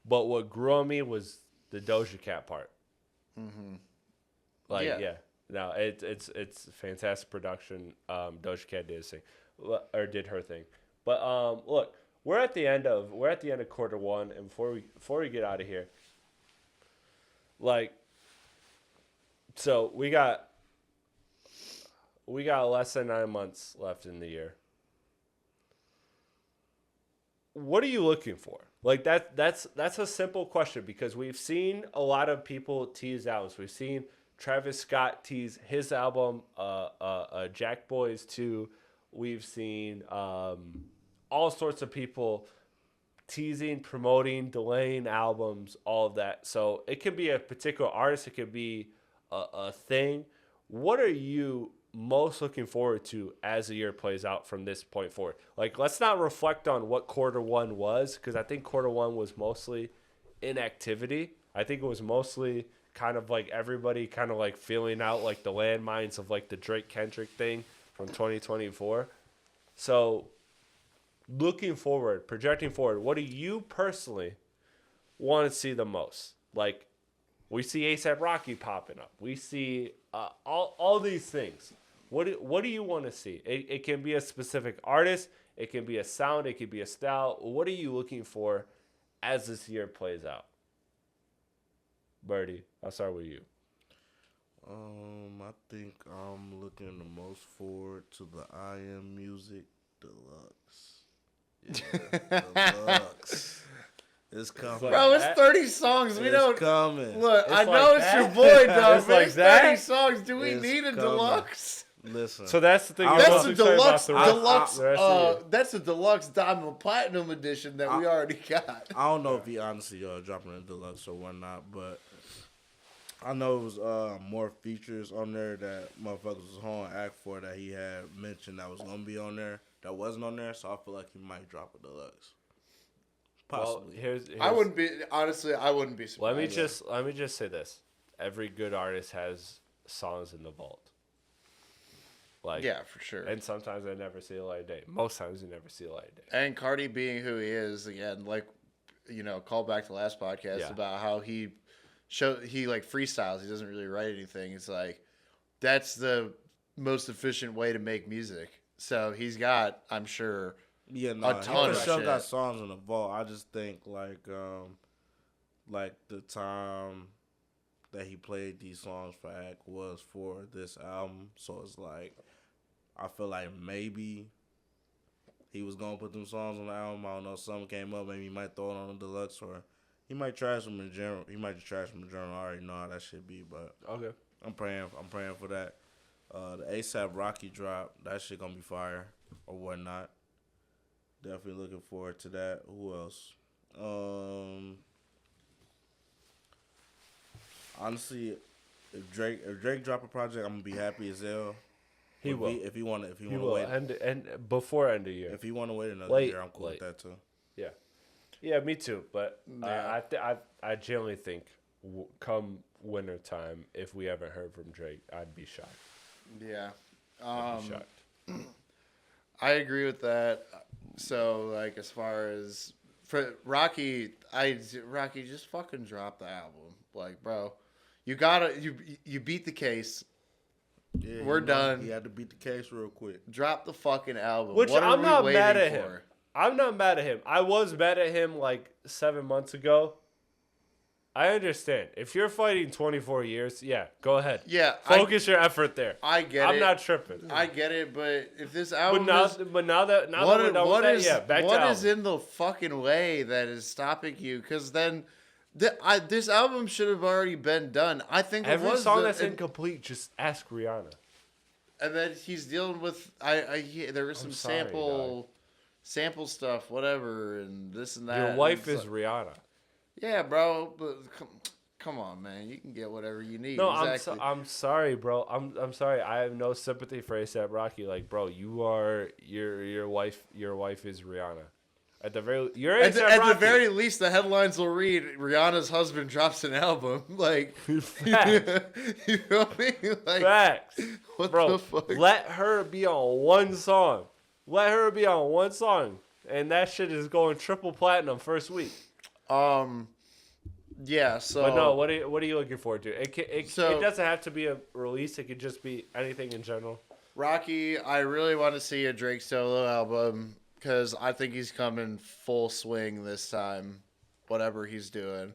But what grew on me was the Doja Cat part. Mm-hmm. No, it's fantastic production. Doja Cat did her thing. But look, we're at the end of quarter one, and before we get out of here, like, so we got less than 9 months left in the year. What are you looking for? Like that's a simple question, because we've seen a lot of people tease albums. We've seen Travis Scott tease his album, Jack Boys 2. We've seen all sorts of people teasing, promoting, delaying albums, all of that. So it could be a particular artist. It could be a thing. What are you most looking forward to as the year plays out from this point forward? Like, let's not reflect on what quarter one was, because I think quarter one was mostly inactivity. I think it was mostly kind of like everybody kind of like feeling out like the landmines of like the Drake Kendrick thing from 2024. So looking forward, projecting forward, what do you personally want to see the most? Like, we see A$AP Rocky popping up. We see all these things. What do you want to see? It can be a specific artist. It can be a sound. It can be a style. What are you looking for as this year plays out? Birdie, I'll start with you. I think I'm looking the most forward to the I Am Music Deluxe. Yeah, Deluxe. It's coming. Bro, it's 30 songs. We don't. Coming. Look, It's I like know that. It's your boy, dog. It's But like it's that. 30 songs. Do we It's need a coming. deluxe? Listen. So that's the thing. That's the deluxe. Deluxe. That's a deluxe diamond platinum edition that we already got. I don't know if he honestly dropping a deluxe or whatnot, but I know it was more features on there that motherfuckers was on act for that he had mentioned that was gonna be on there that wasn't on there. So I feel like he might drop a deluxe. Possibly. Well, here's I wouldn't be surprised. Let me just say this: every good artist has songs in the vault. Like, yeah, for sure. And sometimes they never see the light of day. Most times they never see the light of day. And Carti being who he is, again, like, you know, call back to last podcast about how he he like freestyles. He doesn't really write anything. It's like that's the most efficient way to make music. So he's got, I'm sure, Yeah, a ton of Michelle shit. got songs in the vault. I just think like the time that he played these songs for Act was for this album. So it's like I feel like maybe he was gonna put them songs on the album. I don't know. Something came up. Maybe he might throw it on the deluxe, or he might trash them in general. He might just trash them in general. I already know how that should be, but Okay. I'm praying for that. The ASAP Rocky drop, that shit gonna be fire or whatnot. Definitely looking forward to that. Who else? Honestly, if Drake drop a project, I'm gonna be happy as hell. He will. If he want He to will. wait, And before end of year. if he want to wait another Late, year, I'm cool with that too. Yeah. Yeah, me too. But Yeah. I genuinely think come winter time, if we haven't heard from Drake, I'd be shocked. Yeah. I'd be shocked. I agree with that. So, like, as far as for Rocky, just fucking drop the album. Like, bro, you beat the case. Yeah, We're done. He had to beat the case real quick. Drop the fucking album. Which What are I'm we not waiting mad at for? him. I'm not mad at him. I was mad at him like 7 months ago. I understand. If you're fighting 24 years, yeah, go ahead. Yeah, Focus your effort there. I get it. I'm not tripping. I get it, but if this But album now, is, but now that what, we're done what with is that, yeah, back to what album. is in the fucking way that is stopping you? Because then, this album should have already been done. I think Every it was song that's incomplete, just ask Rihanna. and then he's dealing with there was some sorry, sample stuff, whatever, and this and that. Your wife and is Rihanna. yeah, bro. But come on, man, you can get whatever you need. No, exactly. I'm sorry, bro. I'm sorry. I have no sympathy for ASAP Rocky. Like, bro, you are your wife. Your wife is Rihanna. At the very, you're At ASAP Rocky. the very least, the headlines will read Rihanna's husband drops an album. Like, Facts. you know what I mean? Like, Facts. what Bro, the fuck? let her be on one song. Let her be on one song, and that shit is going triple platinum first week. Yeah. So, But no, what are you looking forward to? It So- doesn't have to be a release. It could just be anything in general. Rocky, I really want to see a Drake solo album because I think he's coming full swing this time, whatever he's doing.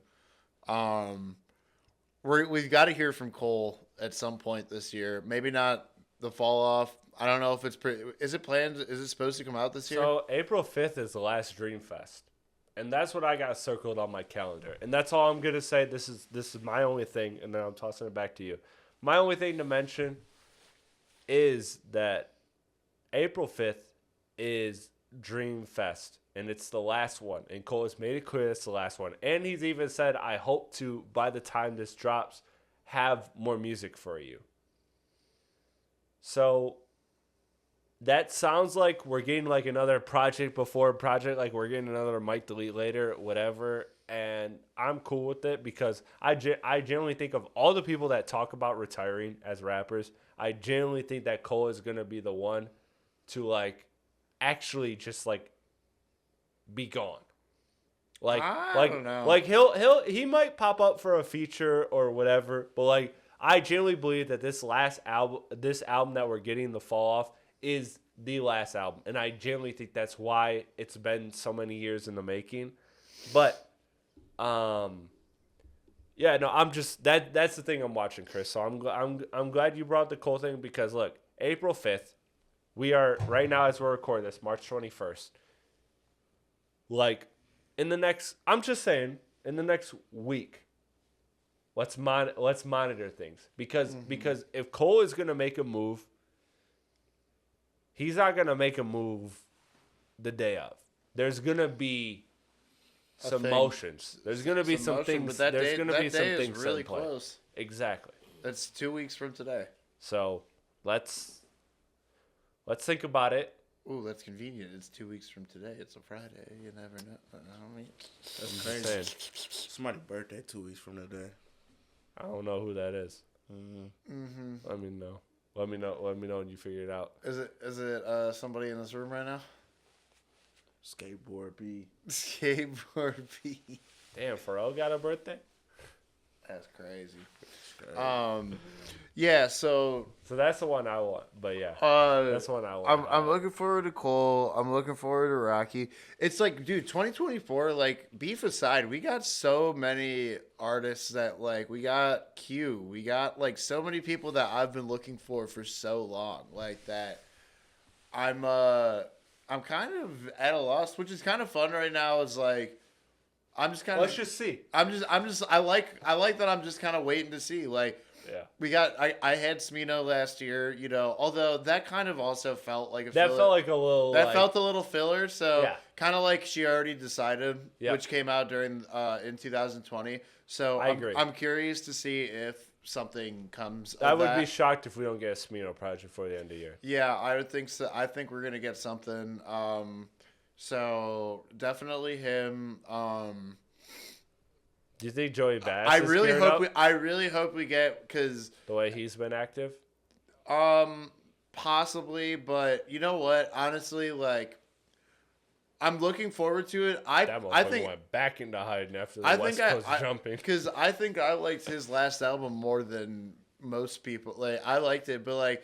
We've got to hear from Cole at some point this year. Maybe not the fall off. I don't know if it's is it planned? Is it supposed to come out this year? So April 5th is the last Dream Fest. And that's what I got circled on my calendar. And that's all I'm going to say. This is my only thing, and then I'm tossing it back to you. My only thing to mention is that April 5th is Dream Fest, and it's the last one. And Cole has made it clear it's the last one. And he's even said, I hope to, by the time this drops, have more music for you. So that sounds like we're getting like another project before project, like we're getting another Might Delete Later, whatever. And I'm cool with it because I genuinely think of all the people that talk about retiring as rappers, I genuinely think that Cole is going to be the one to like actually just like be gone. Like, I don't know. Like he might pop up for a feature or whatever, but like I genuinely believe that this album that we're getting, the Fall Off, is the last album, and I genuinely think that's why it's been so many years in the making. But yeah, no, I'm just that's the thing I'm watching, Chris. So I'm glad you brought the Cole thing because look, April 5th, we are right now as we're recording this, March 21st. Like in the next week, let's monitor things because if Cole is gonna make a move, he's not gonna make a move the day of. There's gonna be some motions. There's gonna be some things. But There's gonna be some things really in play. close. Exactly. That's 2 weeks from today. So let's think about it. Ooh, that's convenient. It's 2 weeks from today. It's a Friday. You never know. I mean, That's I'm crazy. saying. Somebody's birthday 2 weeks from today. I don't know who that is. mm-hmm. Let me know. Let me know when you figure it out. Is it somebody in this room right now? Skateboard B. Skateboard B. Damn, Pharrell got a birthday? That's crazy. Yeah, so that's the one I want. But yeah, that's the one I want. I'm looking forward to Cole. I'm looking forward to Rocky. It's like, dude, 2024. Like, beef aside, we got so many artists that like we got Q. We got like so many people that I've been looking for so long. Like that, I'm kind of at a loss, which is kind of fun right now. Is like. I'm just kind of. Let's just see. I like that. I'm just kind of waiting to see. Like, yeah, we got. I had Smino last year. You know, although that kind of also felt like felt like a little. That felt a little filler. So yeah. kind of like She Already Decided, which came out during in 2020. So I agree. I'm curious to see if something comes. I would be shocked if we don't get a Smino project before the end of the year. Yeah, I would think so. I think we're gonna get something. So definitely him. Do you think Joey Bass? I really hope we get, because the way he's been active. Possibly, but you know what? Honestly, like, I'm looking forward to it. I think went back into hiding after the West Coast jumping, because I think I liked his last album more than most people. Like, I liked it, but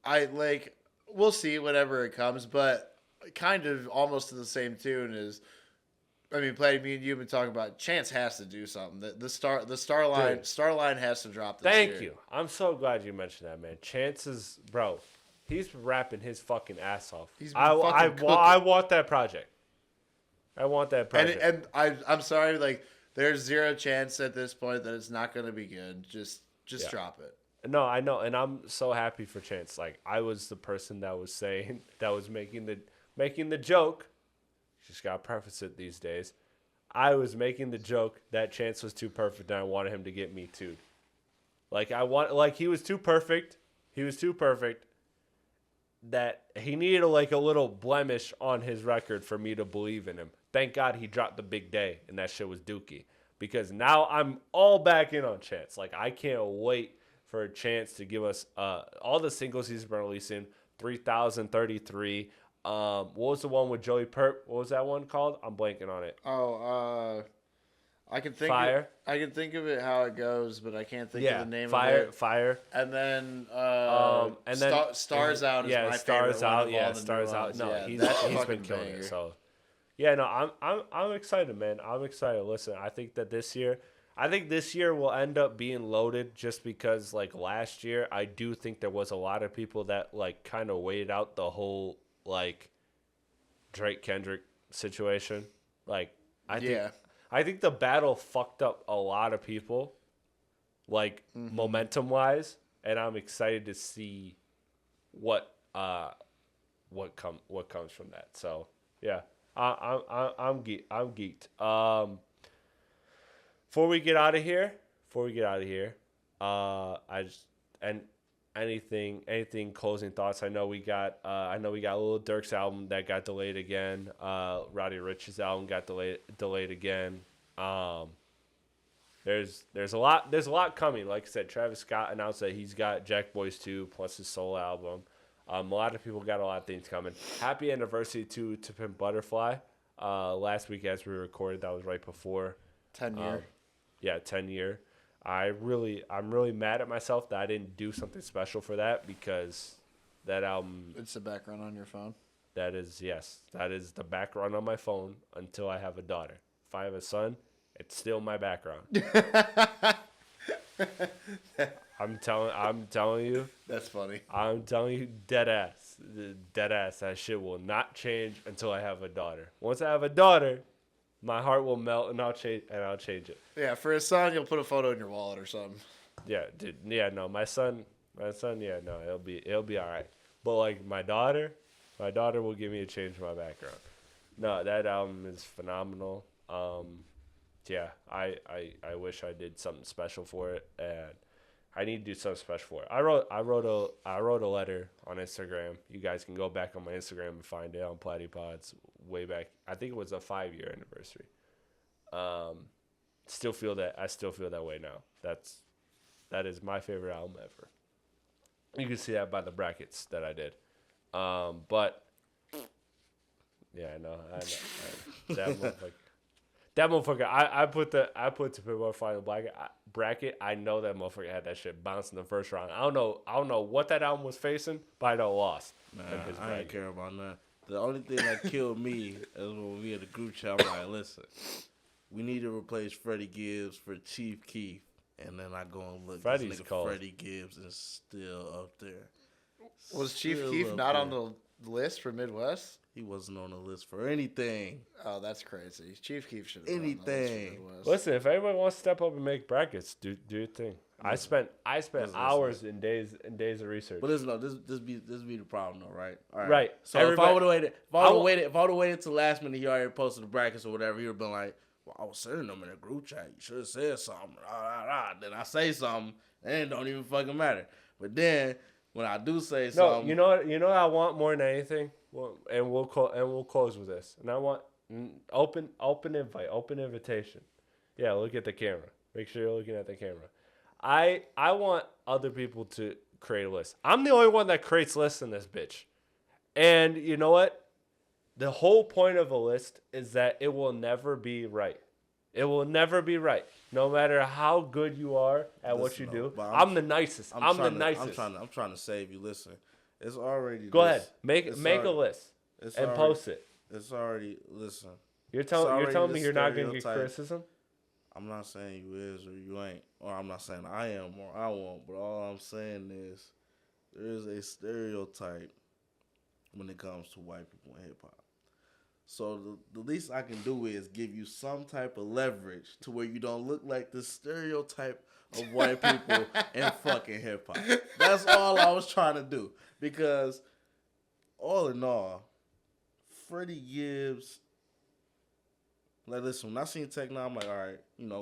like, we'll see whenever it comes, but. Kind of almost to the same tune as, I mean, Platte, me and you have been talking about. Chance has to do something. The star line has to drop this year. Thank you. I'm so glad you mentioned that, man. Chance is, bro. He's rapping his fucking ass off. I want that project. I want that project. And I'm sorry, like, there's zero chance at this point that it's not going to be good. Just drop it. No, I know, and I'm so happy for Chance. Like, I was the person that was making the joke. Just gotta preface it these days. I was making the joke that Chance was too perfect, and I wanted him to get me too. He was too perfect. He was too perfect that he needed a little blemish on his record for me to believe in him. Thank God he dropped The Big Day, and that shit was dookie. Because now I'm all back in on Chance. Like, I can't wait for a Chance to give us all the singles he's been releasing. 3033. What was the one with Joey Perp? What was that one called? I'm blanking on it. I can think Fire. I can think of it how it goes, but I can't think of the name of it. Fire. And then Stars Out is my Stars favorite Out. one Yeah, of all the Stars new Out. ones. No, Yeah, he's been killing it. So, yeah, no, I'm excited, man. I'm excited. Listen, I think this year will end up being loaded just because, like, last year, I do think there was a lot of people that, like, kind of waited out the whole, like, Drake Kendrick situation. Like, I think the battle fucked up a lot of people, like, momentum wise, and I'm excited to see what comes from that. So yeah, I'm geeked. Before we get out of here, anything closing thoughts? I know we got Lil Durk's album that got delayed again. Roddy Ricch's album got delayed again. There's a lot coming. Like I said, Travis Scott announced that he's got Jack Boys 2 plus his solo album. A lot of people got a lot of things coming. Happy anniversary to Pimp Butterfly. Last week as we recorded, that was right before 10 year. 10 year. I'm really mad at myself that I didn't do something special for that, because that album. It's the background on your phone. That is the background on my phone until I have a daughter. If I have a son, it's still my background. I'm telling you. That's funny. I'm telling you, dead ass. That shit will not change until I have a daughter. Once I have a daughter, my heart will melt and I'll change it. Yeah, for a son, you'll put a photo in your wallet or something. Yeah, dude. Yeah, no, my son. Yeah, no, it'll be all right. But like my daughter will give me a change in my background. No, that album is phenomenal. Yeah, I wish I did something special for it, and I need to do something special for it. I wrote a letter on Instagram. You guys can go back on my Instagram and find it on Platypods way back. I think it was a 5-year anniversary. I still feel that way now. That is my favorite album ever. You can see that by the brackets that I did. But yeah, I know. That motherfucker. That motherfucker, I put the Playboi final bracket. I know that motherfucker had that shit bounced in the first round. I don't know what that album was facing, but I know it lost. Man, I ain't care about that. The only thing that killed me is when we had the group chat. I'm like, listen, we need to replace Freddie Gibbs for Chief Keef, and then I go and look. Freddie's this nigga cold. Freddie Gibbs is still up there. Was Chief Still Keef up not there. on the list for Midwest? He wasn't on the list for anything. Oh, that's crazy. Chief Keef should have been on the list Anything. for Midwest. Listen, if anybody wants to step up and make brackets, do your thing. I spent Listen. hours and days of research. But listen, no, this be the problem though, right? All Right. So if I would have waited till last minute, he already posted the brackets or whatever. He would have been like, "Well, I was sending them in a group chat. You should have said something." Then I say something, and it don't even fucking matter. But then when I do say something, you know what I want more than anything. Well, and we'll close with this. And I want open invite, open invitation. Yeah, look at the camera. Make sure you're looking at the camera. I want other people to create a list. I'm the only one that creates lists in this bitch. And you know what? The whole point of a list is that it will never be right. It will never be right. No matter how good you are at what you do. I'm the nicest. I'm the nicest. I'm trying to save you. Listen, it's already. Go ahead. Make a list and post it. It's already. Listen. You're telling me you're not going to get criticism? I'm not saying you is or you ain't, or I'm not saying I am or I won't, but all I'm saying is there is a stereotype when it comes to white people in hip hop. So the least I can do is give you some type of leverage to where you don't look like the stereotype of white people in fucking hip hop. That's all I was trying to do. Because all in all, Freddie Gibbs, like, listen, when I seen Tech Nine, I'm like, all right,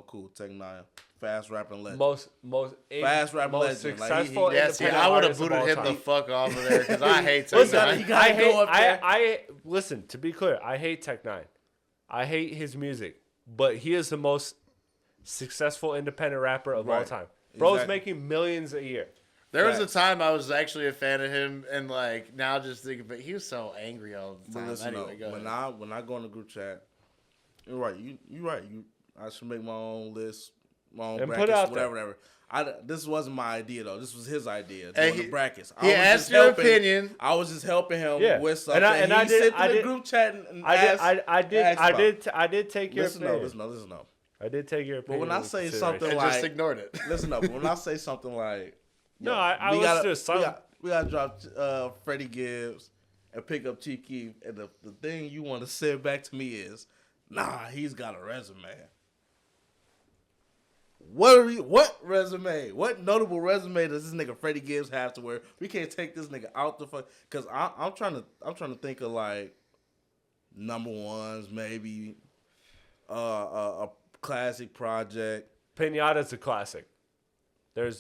cool, Tech Nine, fast rapping legend. Most successful. I would have booted him the fuck off of there because I hate Tech Nine. Listen, to be clear, I hate Tech Nine. I hate his music, but he is the most successful independent rapper of all time. Bro's making millions a year. There was a time I was actually a fan of him, and like now just thinking, but he was so angry all the time. But listen, anyway, when I go in the group chat, you're right. You're right. I should make my own list, my own and brackets, put it out whatever. This wasn't my idea though. This was his idea. Hey, the brackets. He asked your opinion. I was just helping him with something. And I did. I did group chat and I did take your opinion. Listen up. I did take your opinion. But when I say something and like, just ignored it. Listen up. When I say something like, no, I listened to some. We gotta drop Freddie Gibbs and pick up Chief Keef, and the thing you want to say back to me is, nah, he's got a resume. What resume? What notable resume does this nigga Freddie Gibbs have to where we can't take this nigga out the fuck? Because I'm trying to think of like number ones, maybe a classic project. Pinata's a classic. There's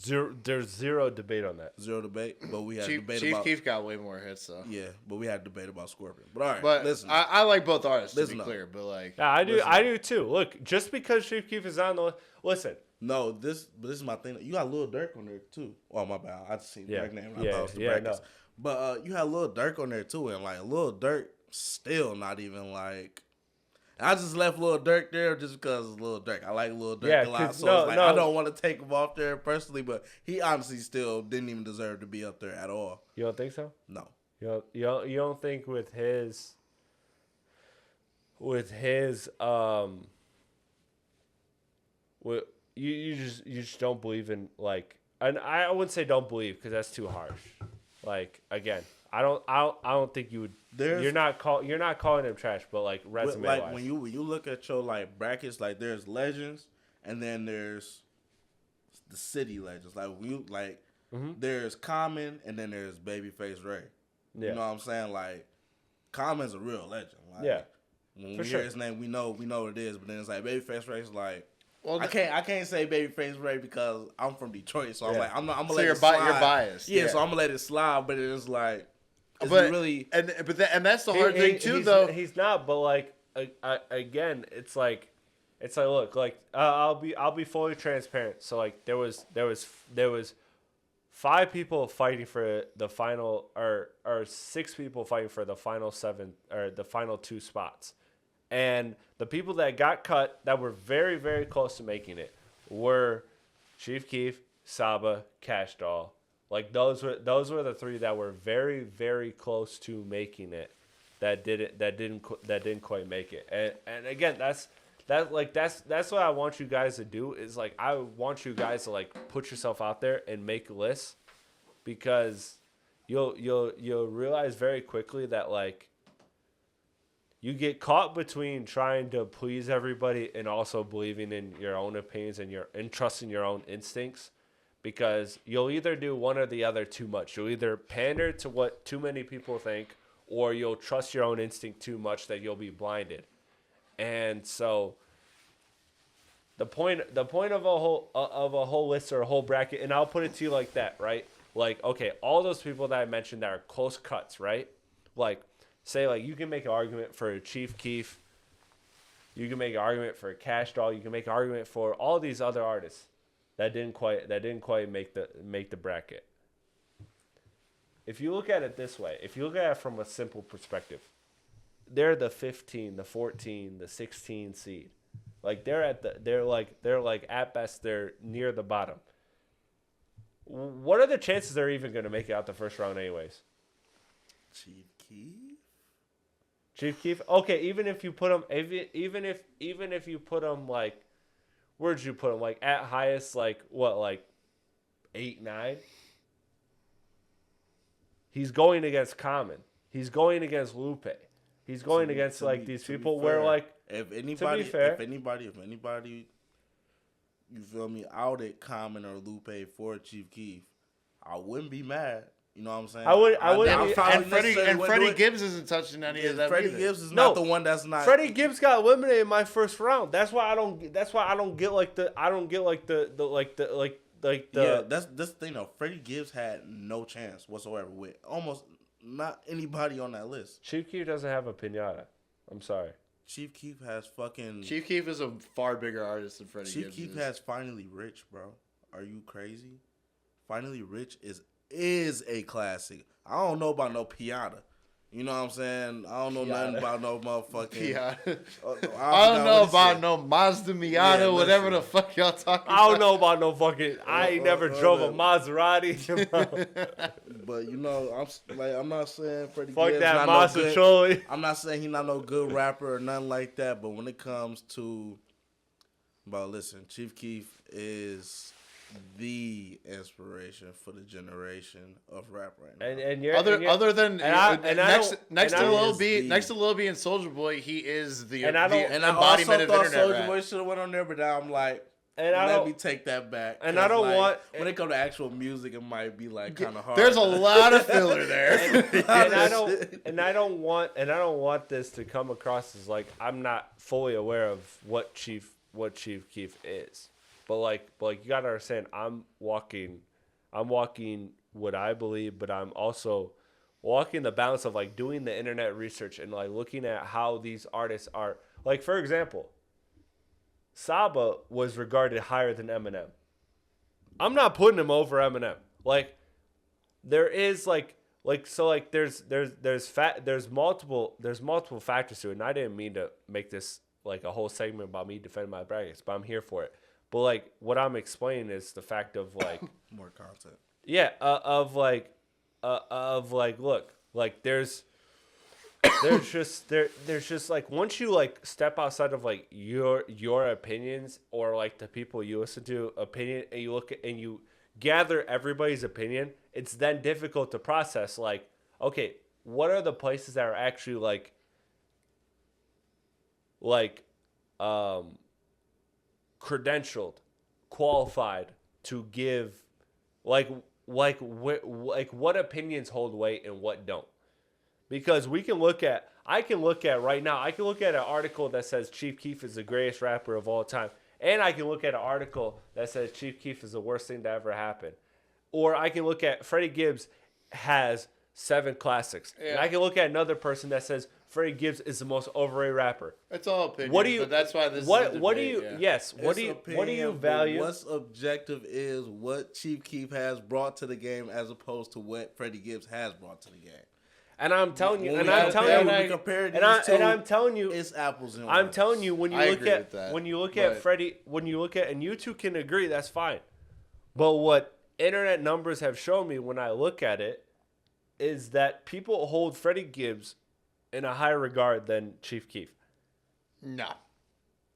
zero debate on that. Zero debate, but we had debate Chief about. Chief Keef got way more hits though. Yeah, but we had debate about Scorpion. But all right, but listen. I like both artists to be clear, but like yeah, I do too. Look, just because Chief Keef is on the listen. No, this is my thing. You got Lil Durk on there too. Oh my bad, I just seen the Durk name. I thought it was the brackets. No. But you had Lil Durk on there too, and like Lil Durk still not even like. I just left Lil Durk there just because it's Lil Durk. I like Lil Durk a lot, so I don't want to take him off there personally, but he honestly still didn't even deserve to be up there at all. You don't think so? No. You don't think with his you just don't believe in like, and I wouldn't say don't believe because that's too harsh. Like again, I don't think you would. You're not calling him trash, but like resume like wise. when you look at your like brackets, like there's legends and then there's the city legends. Like there's Common and then there's Babyface Ray. Yeah. You know what I'm saying? Like Common's a real legend. Like, yeah. When we hear his name, we know what it is. But then it's like Babyface Ray's like. Well, I can't say Babyface Ray because I'm from Detroit, so I'm like I'm gonna so let it slide. You're biased. Yeah, so I'm gonna let it slide. But it's like. But really, and that's the hard thing too, though. He's not, but like again, it's like look, like I'll be fully transparent. So like there was 5 people fighting for the final, or 6 people fighting for the final 7 or the final 2 spots, And the people that got cut that were very, very close to making it were Chief Keef, Saba, Cash Doll. Like those were the three that were very, very close to making it. That didn't quite make it. And again, that's what I want you guys to do is like I want you guys to like put yourself out there and make lists, because you'll realize very quickly that like you get caught between trying to please everybody and also believing in your own opinions and trusting your own instincts, because you'll either do one or the other too much. You'll either pander to what too many people think, or you'll trust your own instinct too much that you'll be blinded. And so the point of a whole list or a whole bracket, and I'll put it to you like that, right? Like, okay, all those people that I mentioned that are close cuts, right? Like, say, like, you can make an argument for Chief Keef. You can make an argument for Cash Doll. You can make an argument for all these other artists that didn't quite make the bracket. If you look at it this way, if you look at it from a simple perspective, they're the 15, the 14, the 16 seed. Like they're at best they're near the bottom. What are the chances they're even going to make it out the first round anyways? Chief Keef? Okay, even if you put them even if you put them like, where'd you put them? Like at highest like what, like 8, 9? He's going against Common. He's going against Lupe. He's going against like these people where like if anybody, you feel me, outed Common or Lupe for Chief Keef, I wouldn't be mad. You know what I'm saying? I would. And Freddie Gibbs isn't touching any of that. Freddie Gibbs is not the one that's not. Freddie Gibbs got eliminated in my first round. That's why I don't get Yeah, that's the thing though. Freddie Gibbs had no chance whatsoever with almost not anybody on that list. Chief Keef doesn't have a pinata. I'm sorry. Chief Keef has fucking. Chief Keef is a far bigger artist than Freddie Gibbs. Chief Keef has Finally Rich, bro. Are you crazy? Finally Rich is a classic. I don't know about no Piata. You know what I'm saying? I don't know nothing about no motherfucking. Piata. I don't know about no Mazda Miata, whatever the fuck y'all talking about. I don't know about no fucking. I ain't never drove a Maserati. But you know, I'm not saying Freddie fuck Gibbs that not Mazda no Choli. I'm not saying he's not no good rapper or nothing like that. But when it comes to, listen, Chief Keef is the inspiration for the generation of rap right now. And you're other than next to Lil B and Soulja Boy, he is the embodiment of also thought internet Soulja rap. Boy should have went on there, but now I'm like, and let me take that back. And I don't want when it comes to actual music, it might be like kind of hard. There's a lot of filler there, and I don't want this to come across as like I'm not fully aware of what Chief Keef is. But like you gotta understand, I'm walking what I believe, but I'm also walking the balance of like doing the internet research and like looking at how these artists are. Like for example, Saba was regarded higher than Eminem. I'm not putting him over Eminem. Like there is there's multiple factors to it, and I didn't mean to make this like a whole segment about me defending my brackets, but I'm here for it. But like what I'm explaining is the fact of like more content. Yeah, of like look, like there's just like once you like step outside of like your opinions or like the people you listen to opinion, and you look at and you gather everybody's opinion, it's then difficult to process like, okay, what are the places that are actually like credentialed, qualified to give like what opinions hold weight and what don't. Because I can look at right now, I can look at an article that says Chief Keef is the greatest rapper of all time. And I can look at an article that says Chief Keef is the worst thing to ever happen. Or I can look at Freddie Gibbs has 7 classics. Yeah. And I can look at another person that says Freddie Gibbs is the most overrated rapper. It's all opinion. But that's why this is a debate, what do you? Yeah. Yes. What do you value? What's objective is what Chief Keef has brought to the game as opposed to what Freddie Gibbs has brought to the game. And I'm telling you, When and we I'm compare- telling when we you, compare and these two, I'm telling you, it's apples and I'm oranges. telling you, when you I look agree at with that, when you look but- at Freddie, when you look at, and you two can agree, that's fine. But what internet numbers have shown me when I look at it is that people hold Freddie Gibbs in a higher regard than Chief Keef. No.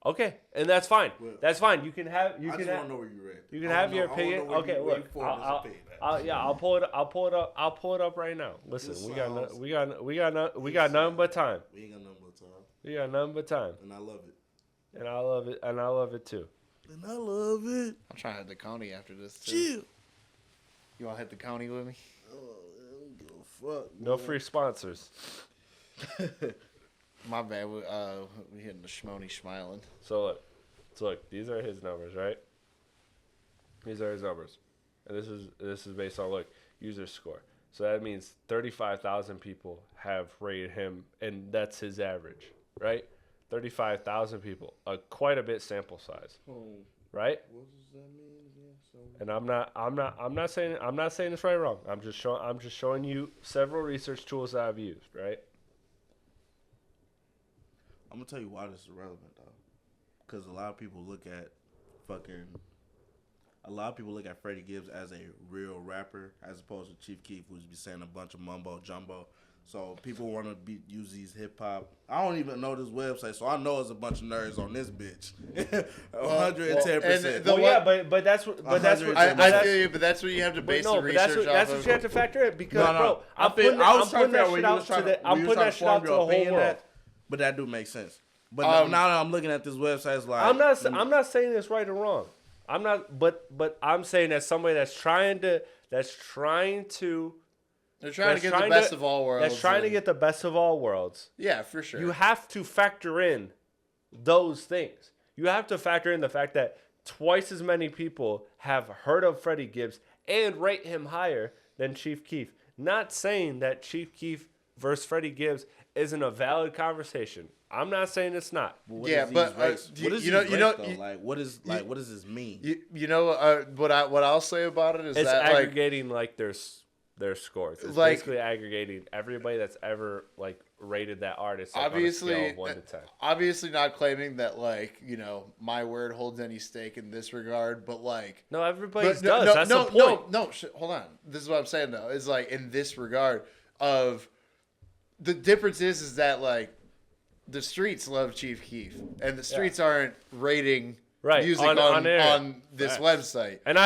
Okay, and that's fine. Well, That's fine. You can have. You I can just have. want to know where you read. You can have your opinion. Okay, look. I'll pull it. I'll pull it up. I'll pull it up right now. Listen, This we got sounds- nothing but time. We ain't got nothing but time, We got nothing but time, and I love it. and I love it, and I love it too. And I love it. I'm trying to hit the county after this, too. Chill. You want to hit the county with me? Oh, I don't give a fuck. No man. free sponsors. My bad. We hitting the schmony smiling. So look, these are his numbers, right? These are his numbers, and this is based on user score. So that means 35,000 people have rated him, and that's his average, right? 35,000 people, quite a bit sample size, right? What does that mean again? So And I'm not saying it's right or wrong. I'm just showing you several research tools that I've used, right? I'm gonna tell you why this is relevant though, because a lot of people look at Freddie Gibbs as a real rapper as opposed to Chief Keef, who's be saying a bunch of mumbo jumbo. So people want to use these hip hop. I don't even know this website, so I know it's a bunch of nerds on this bitch. 110%. The Well, yeah, but that's what. I feel you, but that's what you have to base the but that's research what off you have to factor in because, bro, I I'm putting that shit out to the whole world. But that do make sense. But now that I'm looking at this website, it's like I'm not saying it's right or wrong. I'm not, but I'm saying that somebody that's trying to They're trying to get the best of all worlds. That's trying to get the best of all worlds. Yeah, for sure. You have to factor in those things. You have to factor in the fact that twice as many people have heard of Freddie Gibbs and rate him higher than Chief Keef. Not saying that Chief Keef versus Freddie Gibbs isn't a valid conversation. I'm not saying it's not. What Yeah, is but what does this mean? What I'll say about it is It's that aggregating their scores. It's like- basically aggregating everybody that's ever rated that artist obviously on a scale of 1 to 10. obviously not claiming that my word holds any stake in this regard, but No, everybody's But does. That's the point. Hold on. This is what I'm saying though. Is in this regard of the difference is that the streets love Chief Keef and the streets aren't rating music on this website. And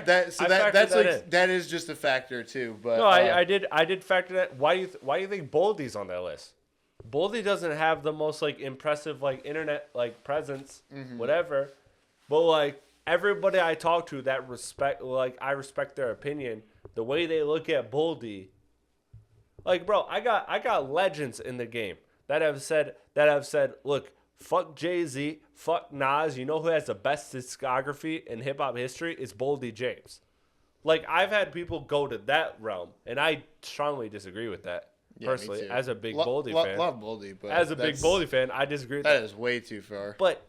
that is just a factor too. But no, I did factor that. Why do you think Boldy's on that list? Boldy doesn't have the most impressive internet presence, whatever. But everybody I talk to that I respect their opinion. The way they look at Boldy, bro, I got legends in the game that have said, look, fuck Jay-Z, fuck Nas. You know who has the best discography in hip hop history? It's Boldy James. I've had people go to that realm, and I strongly disagree with that. Yeah, personally, as a big Boldy fan. Love Boldy, but as a big Boldy fan, I disagree with that. That is way too far. But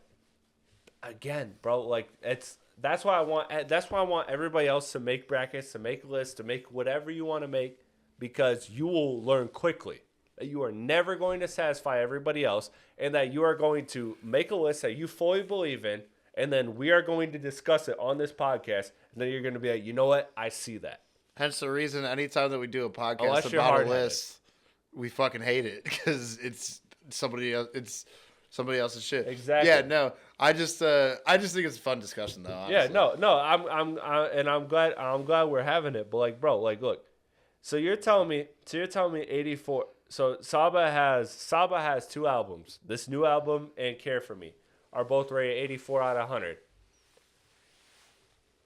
again, bro, that's why I want everybody else to make brackets, to make lists, to make whatever you want to make, because you will learn quickly that you are never going to satisfy everybody else, and that you are going to make a list that you fully believe in, and then we are going to discuss it on this podcast, and then you're going to be like, you know what? I see that. Hence the reason anytime that we do a podcast Unless you're about a hard-headed. list, we fucking hate it because it's somebody else's shit. Exactly. Yeah, no. I just think it's a fun discussion though. Honestly. Yeah, no. I'm glad we're having it. But bro, look. So you're telling me 84. So Saba has 2 albums. This new album and Care for Me are both rated 84 out of 100.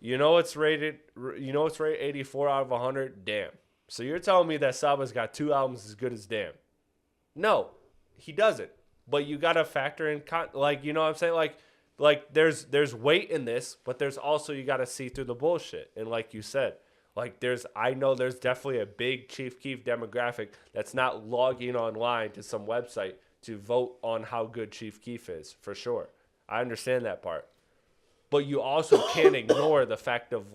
You know it's rated 84 out of 100? Damn. So you're telling me that Saba's got 2 albums as good as Damn. No, he doesn't. But you got to factor in you know what I'm saying? There's weight in this, but there's also, you got to see through the bullshit. And like you said, I know there's definitely a big Chief Keef demographic that's not logging online to some website to vote on how good Chief Keef is, for sure. I understand that part. But you also can't ignore the fact of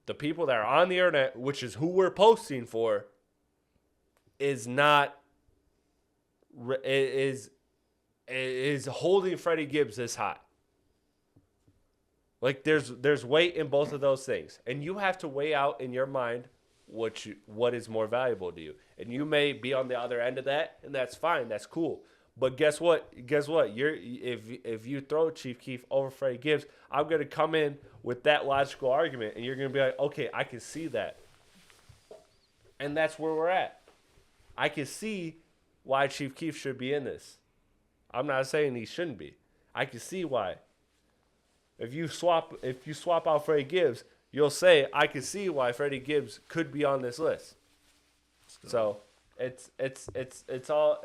the people that are on the internet, which is who we're posting for, is not is holding Freddie Gibbs this high. Like there's weight in both of those things, and you have to weigh out in your mind what is more valuable to you. And you may be on the other end of that, and that's fine, that's cool. But guess what? If you throw Chief Keef over Freddie Gibbs, I'm gonna come in with that logical argument, and you're gonna be like, okay, I can see that, and that's where we're at. I can see why Chief Keef should be in this. I'm not saying he shouldn't be. I can see why. If you swap out Freddie Gibbs, you'll say I can see why Freddie Gibbs could be on this list. So it's all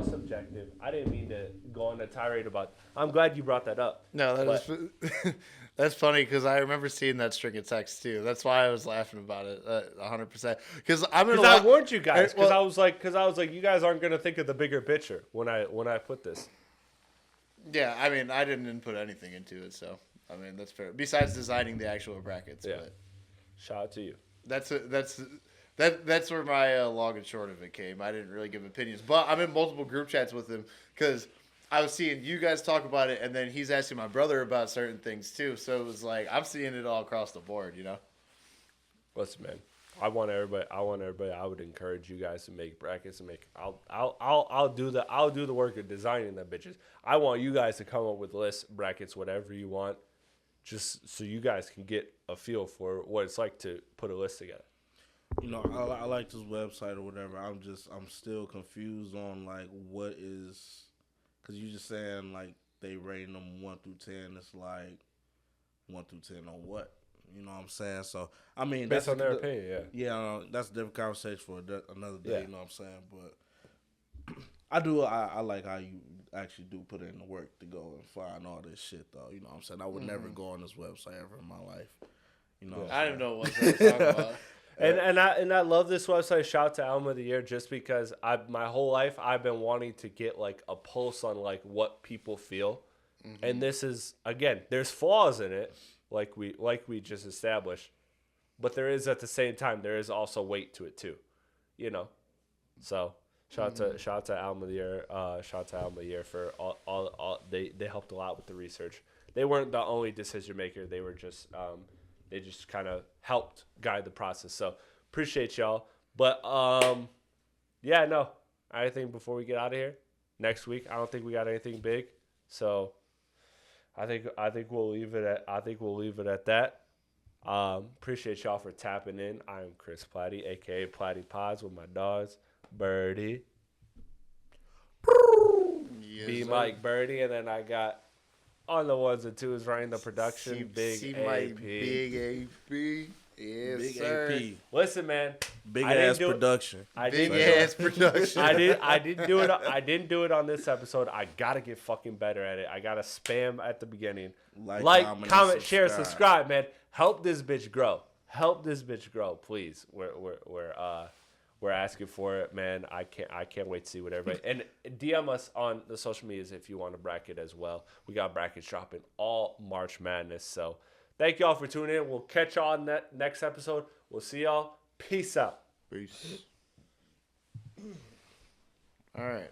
subjective. I didn't mean to go on a tirade about. I'm glad you brought that up. No, that's funny because I remember seeing that string of text too. That's why I was laughing about it 100%. Because I warned you guys. Because I was like, you guys aren't gonna think of the bigger picture when I put this. Yeah, I mean, I didn't input anything into it, so I mean that's fair. Besides designing the actual brackets, yeah. But Shout out to you. That's where my long and short of it came. I didn't really give opinions, but I'm in multiple group chats with him because I was seeing you guys talk about it, and then he's asking my brother about certain things too. So it was like I'm seeing it all across the board, you know. Listen, man. I want everybody. I would encourage you guys to make brackets and make. I'll do the work of designing them bitches. I want you guys to come up with lists, brackets, whatever you want, just so you guys can get a feel for what it's like to put a list together. You know, I like this website or whatever. I'm still confused on like what is, because you just saying like they rating them 1 through 10. It's like 1 through 10 on what? You know what I'm saying? So, I mean, based on their opinion, yeah. Yeah, that's a different conversation for another day, yeah. You know what I'm saying? But I like how you actually do put in the work to go and find all this shit, though. You know what I'm saying? I would never go on this website ever in my life. You know I didn't know what I was talking about. And I love this website. Shout out to Album of the Year just because my whole life I've been wanting to get like a pulse on like what people feel. Mm-hmm. And this is, again, there's flaws in it. Like we just established, but there is at the same time there is also weight to it too, you know. So shout out to Album of the Year, shout out to Album of the Year for all they helped a lot with the research. They weren't the only decision maker. They were just they just kind of helped guide the process. So appreciate y'all. But yeah, no, I think before we get out of here next week, I don't think we got anything big. So. I think we'll leave it at that. Appreciate y'all for tapping in. I am Chris Platte, aka Platte Pods, with my dogs, Birdie, Yes, B Mike, Birdie, and then I got on the ones and twos running the production, Big AP. Big AP. Yes, Big sir. AP. Listen, man. Big ass production. I didn't do it on this episode. I gotta get fucking better at it. I gotta spam at the beginning. Like comment, share, subscribe, man. Help this bitch grow. Please. We're asking for it, man. I can't wait to see what everybody and DM us on the social medias if you want a bracket as well. We got brackets dropping all March Madness. So thank y'all for tuning in. We'll catch y'all on that next episode. We'll see y'all. Peace out. Peace. All right.